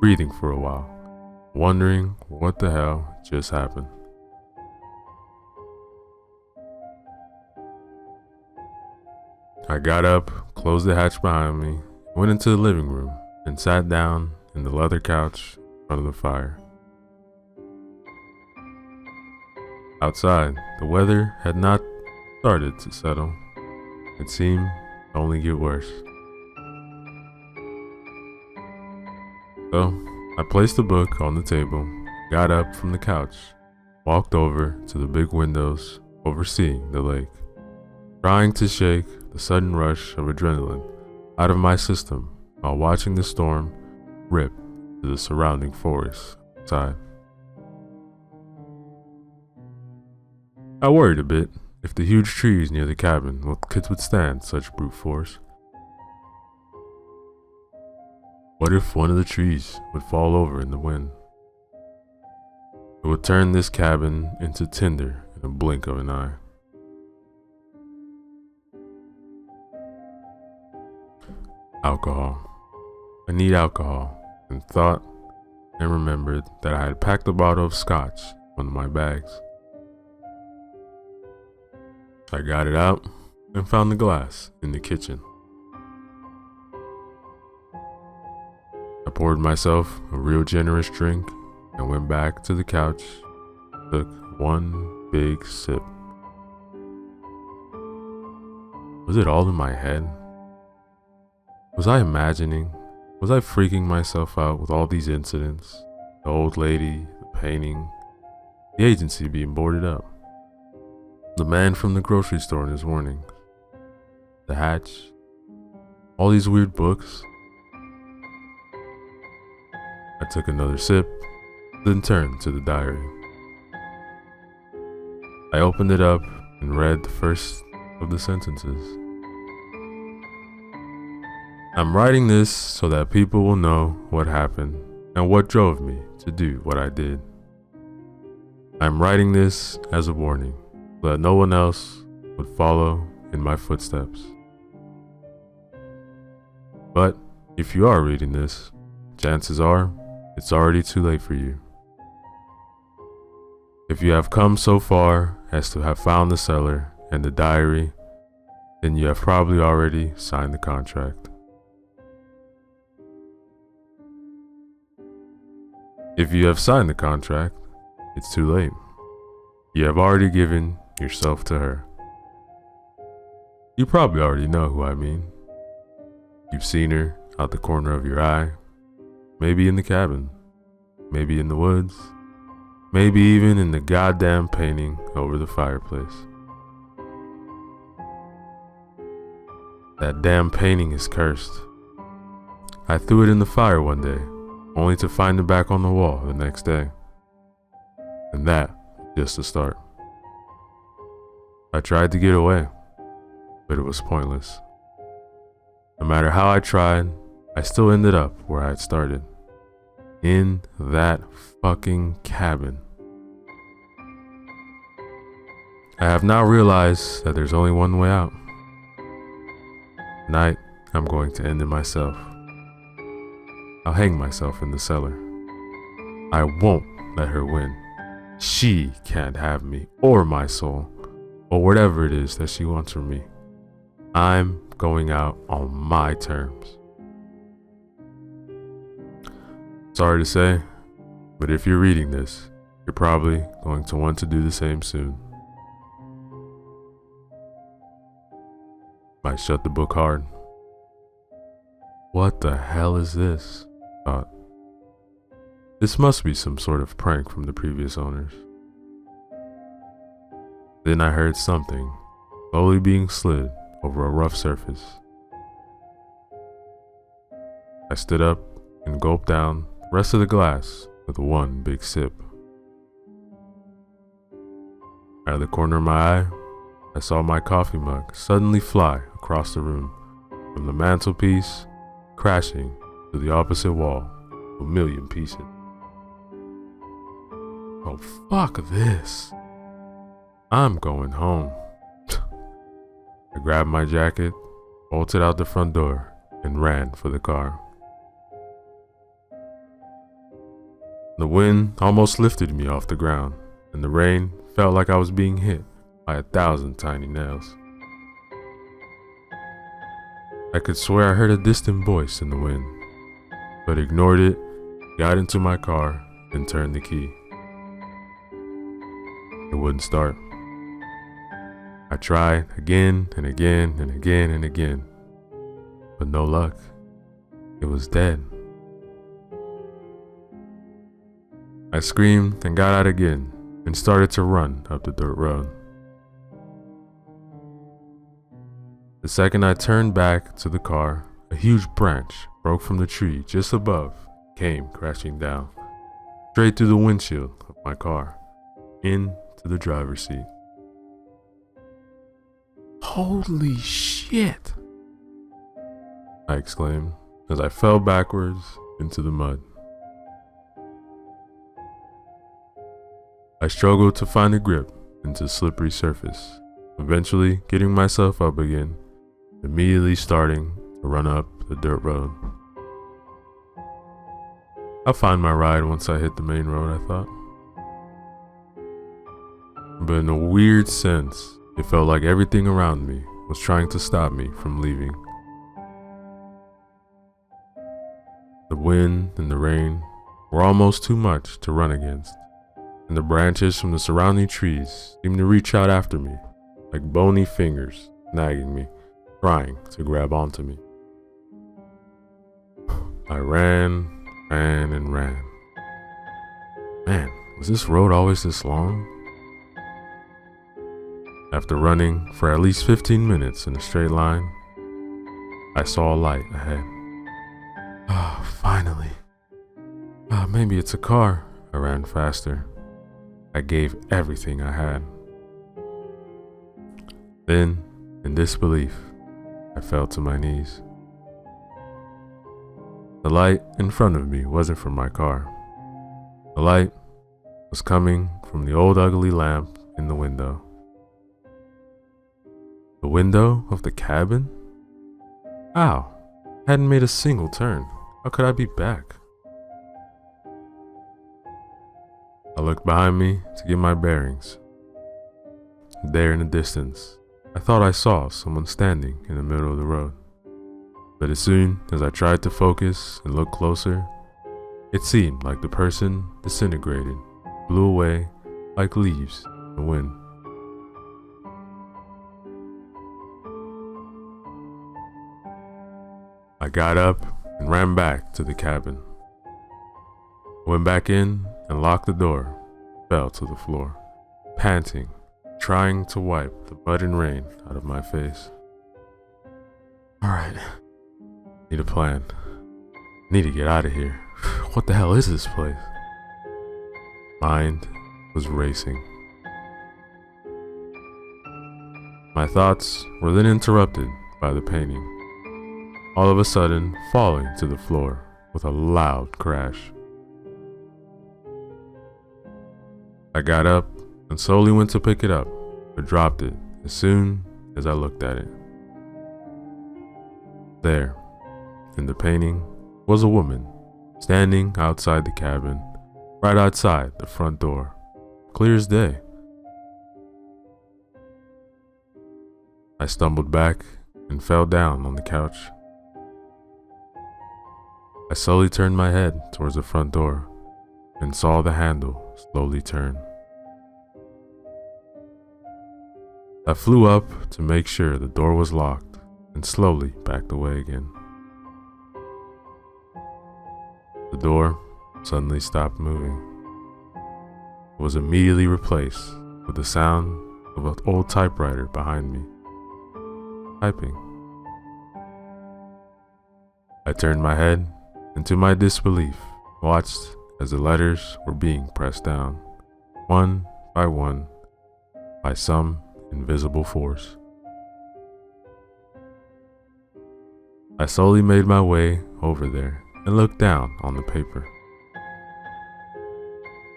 breathing for a while, wondering what the hell just happened. I got up, closed the hatch behind me, went into the living room, and sat down in the leather couch in front of the fire. Outside, the weather had not started to settle. It seemed to only get worse. So, I placed the book on the table, got up from the couch, walked over to the big windows overseeing the lake, trying to shake the sudden rush of adrenaline out of my system while watching the storm rip through the surrounding forest outside. I worried a bit if the huge trees near the cabin could withstand such brute force. What if one of the trees would fall over in the wind? It would turn this cabin into tinder in a blink of an eye. Alcohol. I need alcohol, and thought and remembered that I had packed a bottle of scotch in one of my bags. I got it out and found the glass in the kitchen. I poured myself a real generous drink and went back to the couch, took one big sip. Was it all in my head? Was I imagining? Was I freaking myself out with all these incidents? The old lady, the painting, the agency being boarded up, the man from the grocery store in his warnings, the hatch, all these weird books. I took another sip, then turned to the diary. I opened it up and read the first of the sentences. I'm writing this so that people will know what happened and what drove me to do what I did. I'm writing this as a warning so that no one else would follow in my footsteps. But if you are reading this, chances are it's already too late for you. If you have come so far as to have found the cellar and the diary, then you have probably already signed the contract. If you have signed the contract, it's too late. You have already given yourself to her. You probably already know who I mean. You've seen her out the corner of your eye, maybe in the cabin, maybe in the woods, maybe even in the goddamn painting over the fireplace. That damn painting is cursed. I threw it in the fire one day, only to find it back on the wall the next day. And that was just the start. I tried to get away, but it was pointless. No matter how I tried, I still ended up where I had started. In that fucking cabin. I have now realized that there's only one way out. Tonight, I'm going to end it myself. I'll hang myself in the cellar. I won't let her win. She can't have me or my soul or whatever it is that she wants from me. I'm going out on my terms. Sorry to say, but if you're reading this, you're probably going to want to do the same soon. Might shut the book hard. What the hell is this? Thought. This must be some sort of prank from the previous owners. Then I heard something slowly being slid over a rough surface. I stood up and gulped down the rest of the glass with one big sip. Out of the corner of my eye, I saw my coffee mug suddenly fly across the room, from the mantelpiece, crashing to the opposite wall, a million pieces. Oh, fuck this. I'm going home. I grabbed my jacket, bolted out the front door, and ran for the car. The wind almost lifted me off the ground, and the rain felt like I was being hit by 1,000 tiny nails. I could swear I heard a distant voice in the wind, but ignored it, got into my car, and turned the key. It wouldn't start. I tried again and again and again and again, but no luck. It was dead. I screamed and got out again and started to run up the dirt road. The second I turned back to the car, a huge branch broke from the tree just above, came crashing down, straight through the windshield of my car, into the driver's seat. Holy shit! I exclaimed as I fell backwards into the mud. I struggled to find a grip into the slippery surface, eventually getting myself up again, immediately starting to run up the dirt road. I'll find my ride once I hit the main road, I thought. But in a weird sense, it felt like everything around me was trying to stop me from leaving. The wind and the rain were almost too much to run against, and the branches from the surrounding trees seemed to reach out after me like bony fingers nagging me, trying to grab onto me. I ran and ran. Man, was this road always this long? After running for at least 15 minutes in a straight line, I saw a light ahead. Finally. Maybe it's a car. I ran faster. I gave everything I had. Then, in disbelief, I fell to my knees. The light in front of me wasn't from my car. The light was coming from the old ugly lamp in the window. The window of the cabin? Ow, I hadn't made a single turn. How could I be back? I looked behind me to get my bearings. There in the distance, I thought I saw someone standing in the middle of the road. But as soon as I tried to focus and look closer, it seemed like the person disintegrated, blew away like leaves in the wind. I got up and ran back to the cabin. Went back in and locked the door, fell to the floor, panting, trying to wipe the mud and rain out of my face. Alright, need a plan. Need to get out of here. What the hell is this place? Mind was racing. My thoughts were then interrupted by the painting, all of a sudden falling to the floor with a loud crash. I got up and slowly went to pick it up, but dropped it as soon as I looked at it. There, in the painting, was a woman standing outside the cabin, right outside the front door, clear as day. I stumbled back and fell down on the couch. I slowly turned my head towards the front door and saw the handle slowly turn. I flew up to make sure the door was locked and slowly backed away again. The door suddenly stopped moving. It was immediately replaced with the sound of an old typewriter behind me, typing. I turned my head and, to my disbelief, watched as the letters were being pressed down, one, by some invisible force. I slowly made my way over there and looked down on the paper.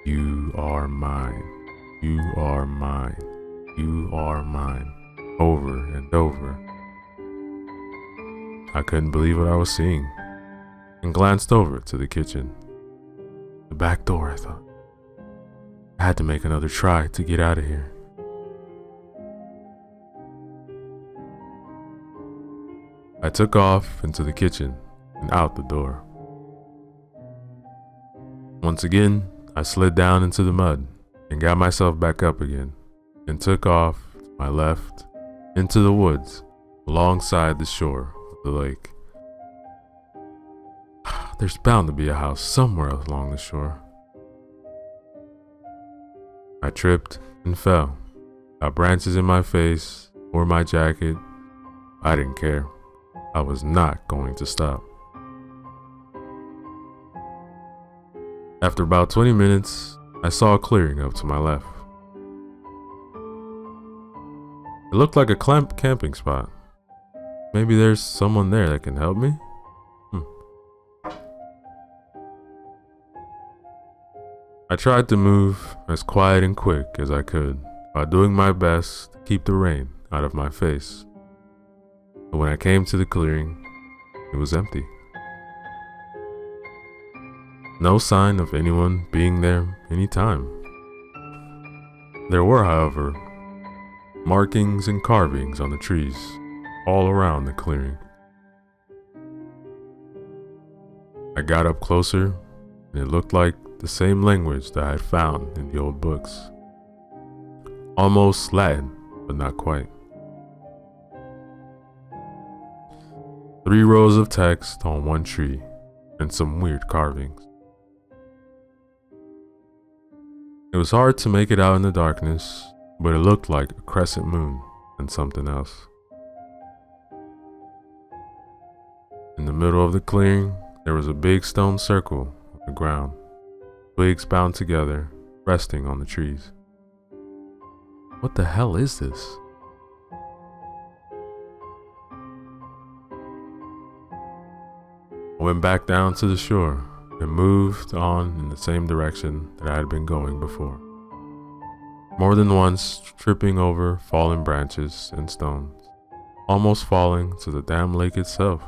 You are mine, you are mine, you are mine, over and over. I couldn't believe what I was seeing and glanced over to the kitchen. The back door, I thought. I had to make another try to get out of here. I took off into the kitchen and out the door. Once again, I slid down into the mud and got myself back up again and took off to my left into the woods alongside the shore of the lake. There's bound to be a house somewhere along the shore. I tripped and fell, got branches in my face or my jacket. I didn't care. I was not going to stop. After about 20 minutes, I saw a clearing up to my left. It looked like a camping spot. Maybe there's someone there that can help me? I tried to move as quiet and quick as I could while doing my best to keep the rain out of my face. But when I came to the clearing, it was empty. No sign of anyone being there any time. There were, however, markings and carvings on the trees all around the clearing. I got up closer, and it looked like the same language that I had found in the old books. Almost Latin, but not quite. 3 rows of text on one tree, and some weird carvings. It was hard to make it out in the darkness, but it looked like a crescent moon and something else. In the middle of the clearing, there was a big stone circle on the ground, twigs bound together, resting on the trees. What the hell is this? I went back down to the shore and moved on in the same direction that I had been going before. More than once, tripping over fallen branches and stones, almost falling to the damn lake itself.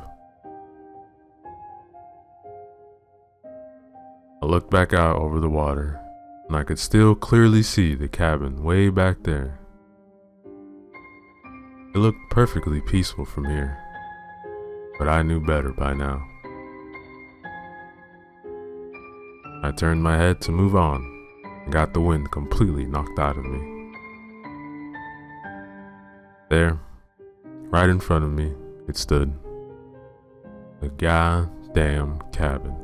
I looked back out over the water, and I could still clearly see the cabin way back there. It looked perfectly peaceful from here, but I knew better by now. I turned my head to move on and got the wind completely knocked out of me. There, right in front of me, it stood. The goddamn cabin.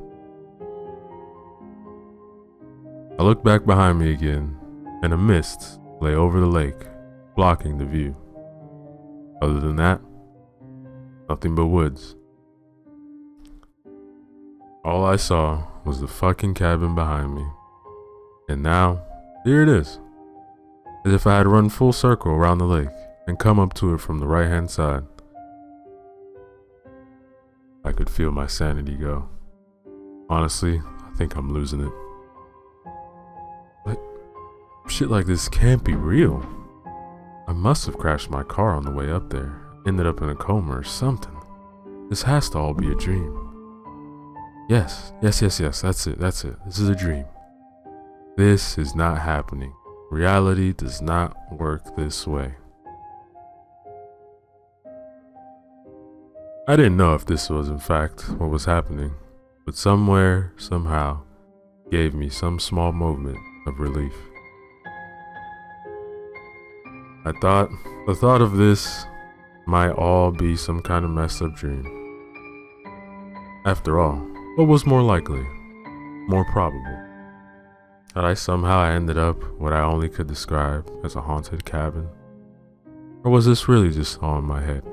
I looked back behind me again, and a mist lay over the lake, blocking the view. Other than that, nothing but woods. All I saw was the fucking cabin behind me. And now, here it is. As if I had run full circle around the lake and come up to it from the right-hand side. I could feel my sanity go. Honestly, I think I'm losing it. But shit like this can't be real. I must have crashed my car on the way up there, ended up in a coma or something. This has to all be a dream. Yes, that's it. This is a dream. This is not happening. Reality does not work this way. I didn't know if this was in fact what was happening, but somewhere, somehow, gave me some small moment of relief. I thought the thought of this might all be some kind of messed up dream. After all, what was more likely, more probable? That I somehow ended up what I only could describe as a haunted cabin? Or was this really just all in my head?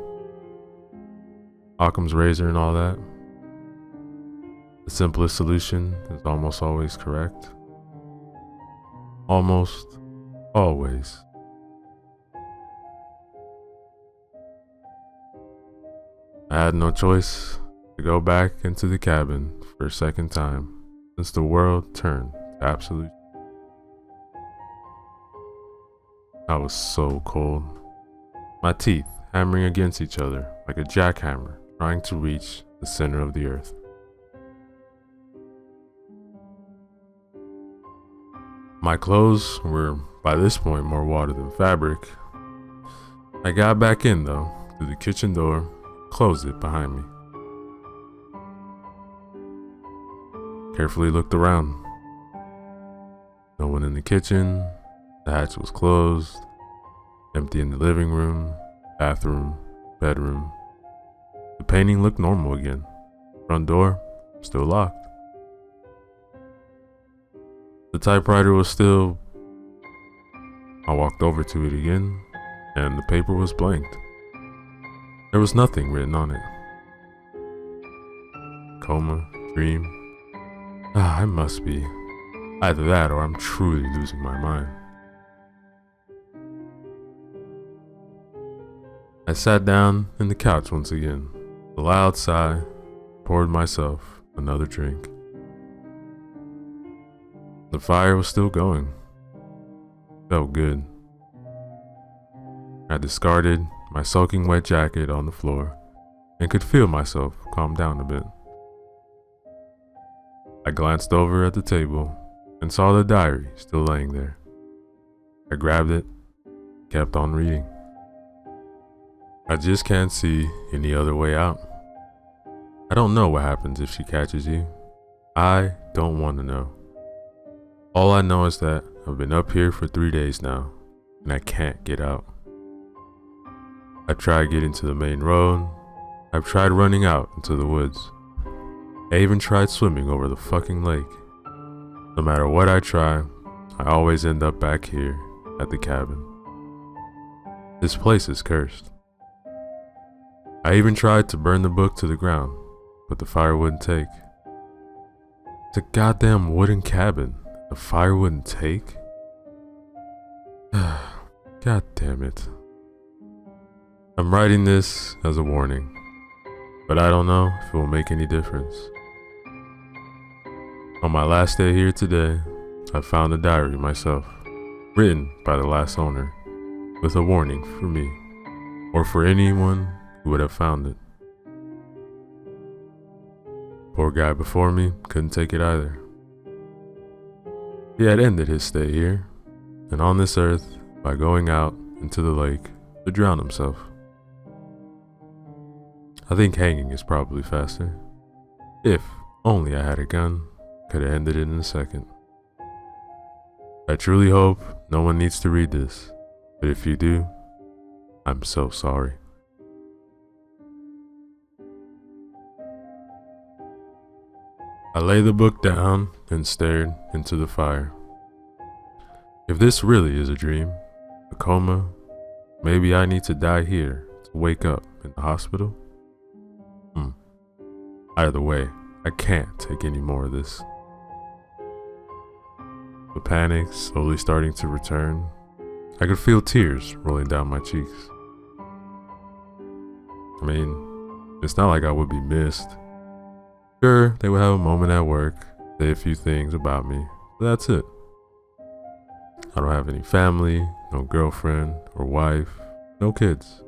Occam's razor and all that? The simplest solution is almost always correct. Almost always. I had no choice to go back into the cabin for a second time since the world turned to absolute. I was so cold. My teeth hammering against each other like a jackhammer trying to reach the center of the earth. My clothes were by this point more water than fabric. I got back in though, through the kitchen door, closed it behind me. Carefully looked around. No one in the kitchen, the hatch was closed, empty in the living room, bathroom, bedroom. The painting looked normal again. Front door, still locked. The typewriter was still... I walked over to it again, and the paper was blanked. There was nothing written on it. Coma, dream. I must be. Either that or I'm truly losing my mind. I sat down in the couch once again. With a loud sigh, poured myself another drink. The fire was still going. Felt good. I discarded my soaking wet jacket on the floor and could feel myself calm down a bit. I glanced over at the table and saw the diary still laying there. I grabbed it, kept on reading. I just can't see any other way out. I don't know what happens if she catches you. I don't want to know. All I know is that I've been up here for 3 days now, and I can't get out. I tried getting to the main road. I've tried running out into the woods. I even tried swimming over the fucking lake. No matter what I try, I always end up back here at the cabin. This place is cursed. I even tried to burn the book to the ground, but the fire wouldn't take. It's a goddamn wooden cabin. The fire wouldn't take? God damn it. I'm writing this as a warning, but I don't know if it will make any difference. On my last day here today, I found a diary myself, written by the last owner, with a warning for me, or for anyone who would have found it. Poor guy before me couldn't take it either. He had ended his stay here, and on this earth, by going out into the lake to drown himself. I think hanging is probably faster. If only I had a gun, could have ended it in a second. I truly hope no one needs to read this, but if you do, I'm so sorry. I laid the book down and stared into the fire. If this really is a dream, a coma, maybe I need to die here to wake up in the hospital? Either way, I can't take any more of this. The panic slowly starting to return. I could feel tears rolling down my cheeks. I mean, it's not like I would be missed. Sure, they would have a moment at work, say a few things about me, but that's it. I don't have any family, no girlfriend or wife, no kids.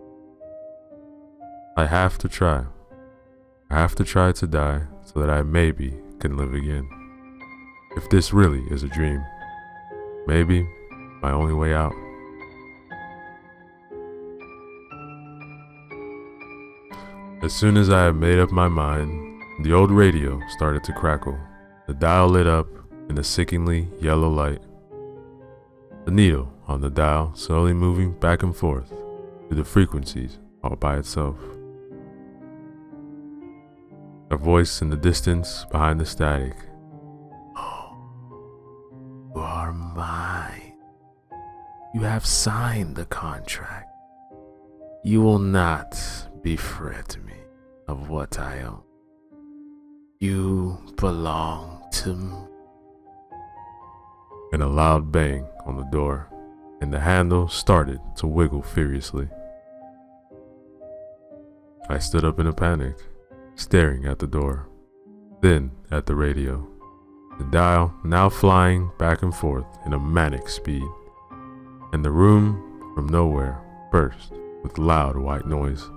I have to try. I have to try to die so that I maybe can live again. If this really is a dream, maybe my only way out. As soon as I had made up my mind, the old radio started to crackle. The dial lit up in a sickeningly yellow light. The needle on the dial slowly moving back and forth through the frequencies all by itself. A voice in the distance behind the static. Oh, you are mine. You have signed the contract. You will not befriend me of what I own. You belong to me. And a loud bang on the door, and the handle started to wiggle furiously. I stood up in a panic, staring at the door, then at the radio, the dial now flying back and forth in a manic speed, and the room from nowhere burst with loud white noise.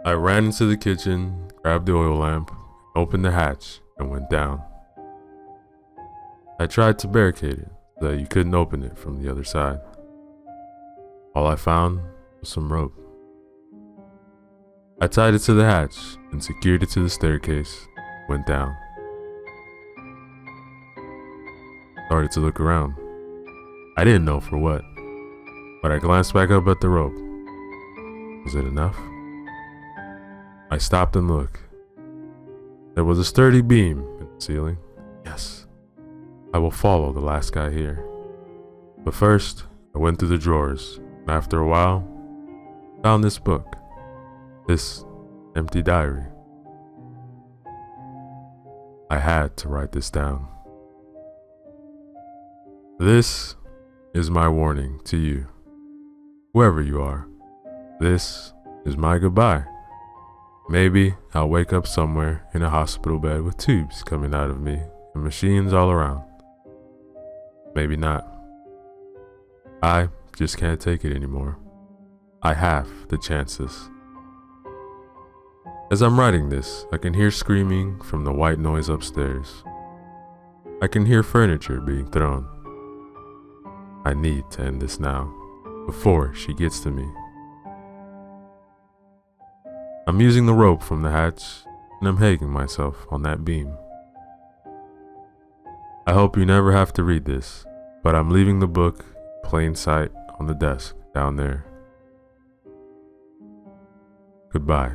I ran into the kitchen, grabbed the oil lamp, opened the hatch, and went down. I tried to barricade it so that you couldn't open it from the other side. All I found was some rope. I tied it to the hatch and secured it to the staircase, went down. Started to look around. I didn't know for what, but I glanced back up at the rope. Was it enough? I stopped and looked. There was a sturdy beam in the ceiling. Yes, I will follow the last guy here. But first, I went through the drawers, and after a while, found this book, this empty diary. I had to write this down. This is my warning to you, whoever you are. This is my goodbye. Maybe I'll wake up somewhere in a hospital bed with tubes coming out of me and machines all around. Maybe not. I just can't take it anymore. I have the chances. As I'm writing this, I can hear screaming from the white noise upstairs. I can hear furniture being thrown. I need to end this now, before she gets to me. I'm using the rope from the hatch, and I'm hanging myself on that beam. I hope you never have to read this, but I'm leaving the book in plain sight on the desk down there. Goodbye.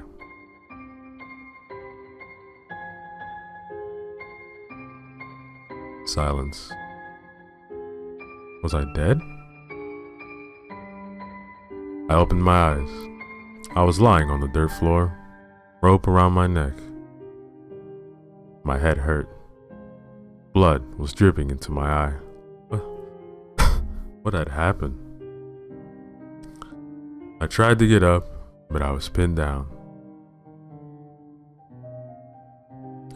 Silence. Was I dead? I opened my eyes. I was lying on the dirt floor, rope around my neck. My head hurt. Blood was dripping into my eye. What had happened? I tried to get up, but I was pinned down.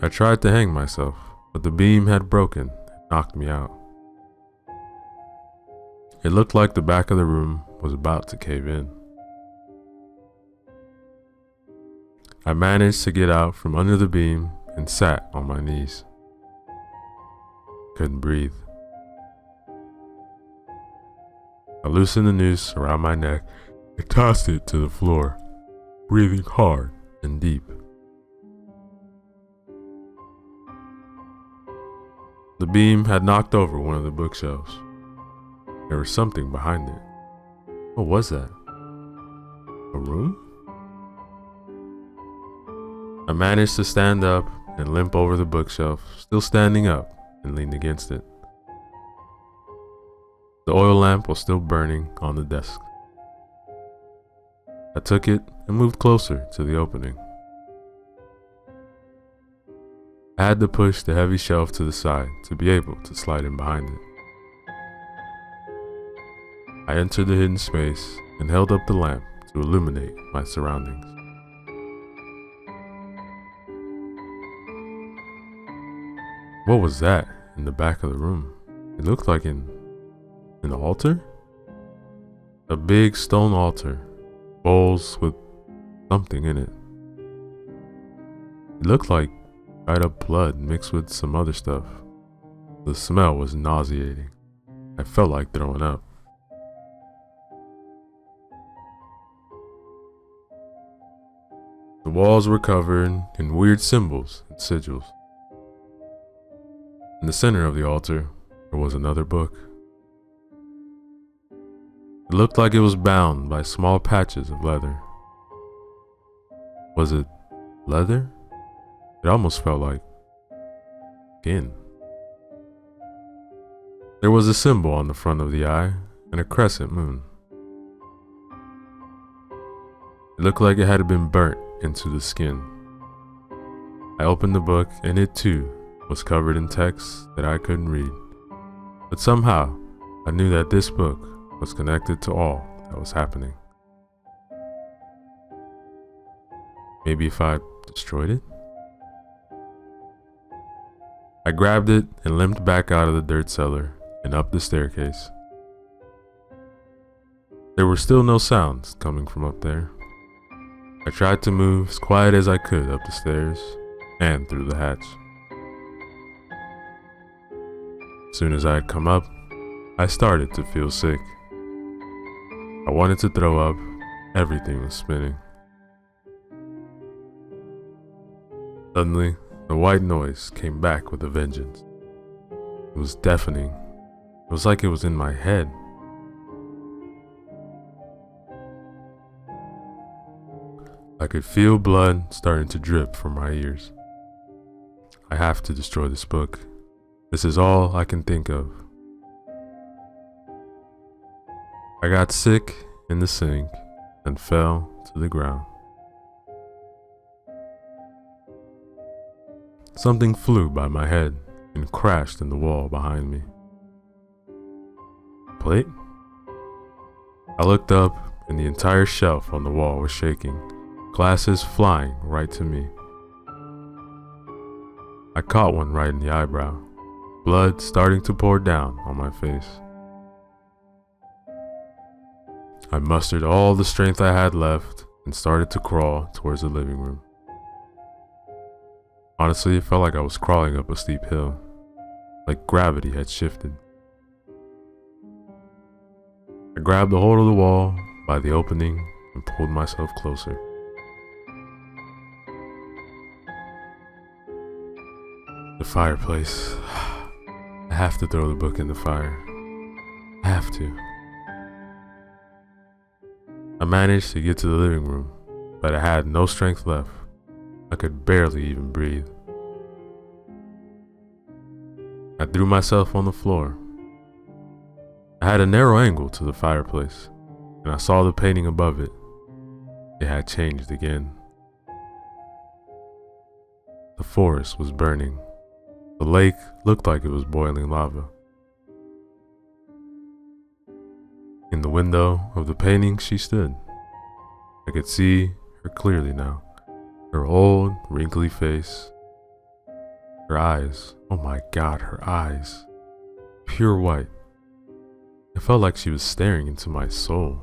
I tried to hang myself, but the beam had broken and knocked me out. It looked like the back of the room was about to cave in. I managed to get out from under the beam and sat on my knees. Couldn't breathe. I loosened the noose around my neck and tossed it to the floor, breathing hard and deep. The beam had knocked over one of the bookshelves. There was something behind it. What was that? A room? I managed to stand up and limp over the bookshelf, still standing up, and leaned against it. The oil lamp was still burning on the desk. I took it and moved closer to the opening. I had to push the heavy shelf to the side to be able to slide in behind it. I entered the hidden space and held up the lamp to illuminate my surroundings. What was that in the back of the room? It looked like an altar? A big stone altar, bowls with something in it. It looked like dried up blood mixed with some other stuff. The smell was nauseating. I felt like throwing up. The walls were covered in weird symbols and sigils. In the center of the altar, there was another book. It looked like it was bound by small patches of leather. Was it leather? It almost felt like skin. There was a symbol on the front of the eye and a crescent moon. It looked like it had been burnt into the skin. I opened the book and it too was covered in text that I couldn't read. But somehow I knew that this book was connected to all that was happening. Maybe if I destroyed it? I grabbed it and limped back out of the dirt cellar and up the staircase. There were still no sounds coming from up there. I tried to move as quiet as I could up the stairs and through the hatch. As soon as I had come up, I started to feel sick. I wanted to throw up. Everything was spinning. Suddenly, the white noise came back with a vengeance. It was deafening. It was like it was in my head. I could feel blood starting to drip from my ears. I have to destroy this book. This is all I can think of. I got sick in the sink and fell to the ground. Something flew by my head and crashed in the wall behind me. Plate? I looked up and the entire shelf on the wall was shaking, glasses flying right to me. I caught one right in the eyebrow, blood starting to pour down on my face. I mustered all the strength I had left and started to crawl towards the living room. Honestly, it felt like I was crawling up a steep hill, like gravity had shifted. I grabbed a hold of the wall by the opening and pulled myself closer. The fireplace. I have to throw the book in the fire. I have to. I managed to get to the living room, but I had no strength left. I could barely even breathe. I threw myself on the floor. I had a narrow angle to the fireplace, and I saw the painting above it. It had changed again. The forest was burning. The lake looked like it was boiling lava. In the window of the painting she stood. I could see her clearly now. Her old, wrinkly face. Her eyes. Oh my God, her eyes. Pure white. It felt like she was staring into my soul.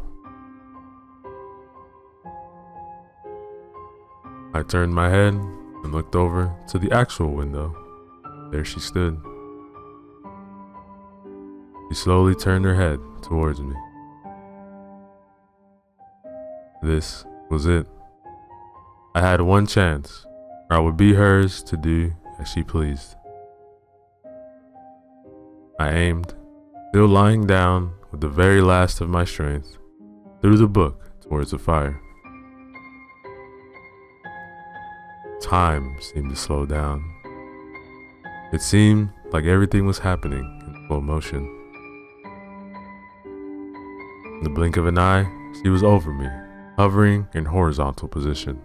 I turned my head and looked over to the actual window. There she stood. She slowly turned her head towards me. This was it. I had one chance, or I would be hers to do as she pleased. I aimed, still lying down with the very last of my strength, threw the book towards the fire. Time seemed to slow down. It seemed like everything was happening in slow motion. In the blink of an eye, she was over me, hovering in horizontal position,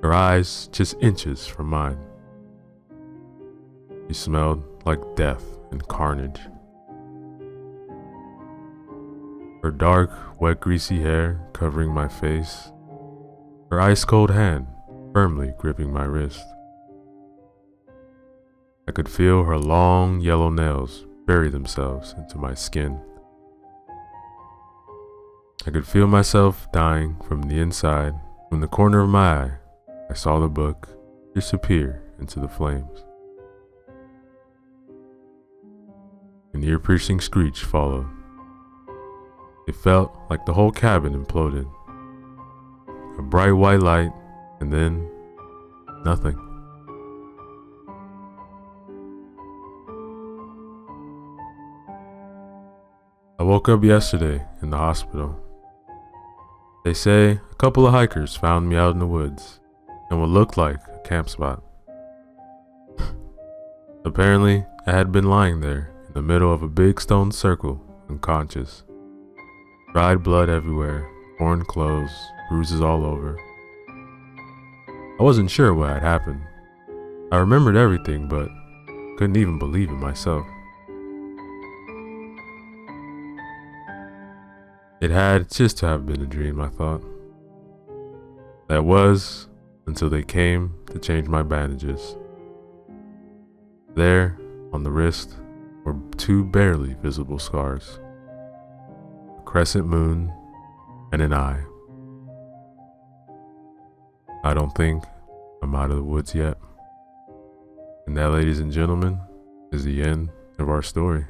her eyes just inches from mine. She smelled like death and carnage. Her dark, wet, greasy hair covering my face, her ice-cold hand firmly gripping my wrist. I could feel her long, yellow nails bury themselves into my skin. I could feel myself dying from the inside. From the corner of my eye, I saw the book disappear into the flames. An ear-piercing screech followed. It felt like the whole cabin imploded. A bright white light, and then nothing. I woke up yesterday in the hospital. They say a couple of hikers found me out in the woods in what looked like a camp spot. Apparently, I had been lying there in the middle of a big stone circle, unconscious. Dried blood everywhere, torn clothes, bruises all over. I wasn't sure what had happened. I remembered everything, but couldn't even believe it myself. It had just to have been a dream, I thought. That was until they came to change my bandages. There, on the wrist, were two barely visible scars. A crescent moon and an eye. I don't think I'm out of the woods yet. And that, ladies and gentlemen, is the end of our story.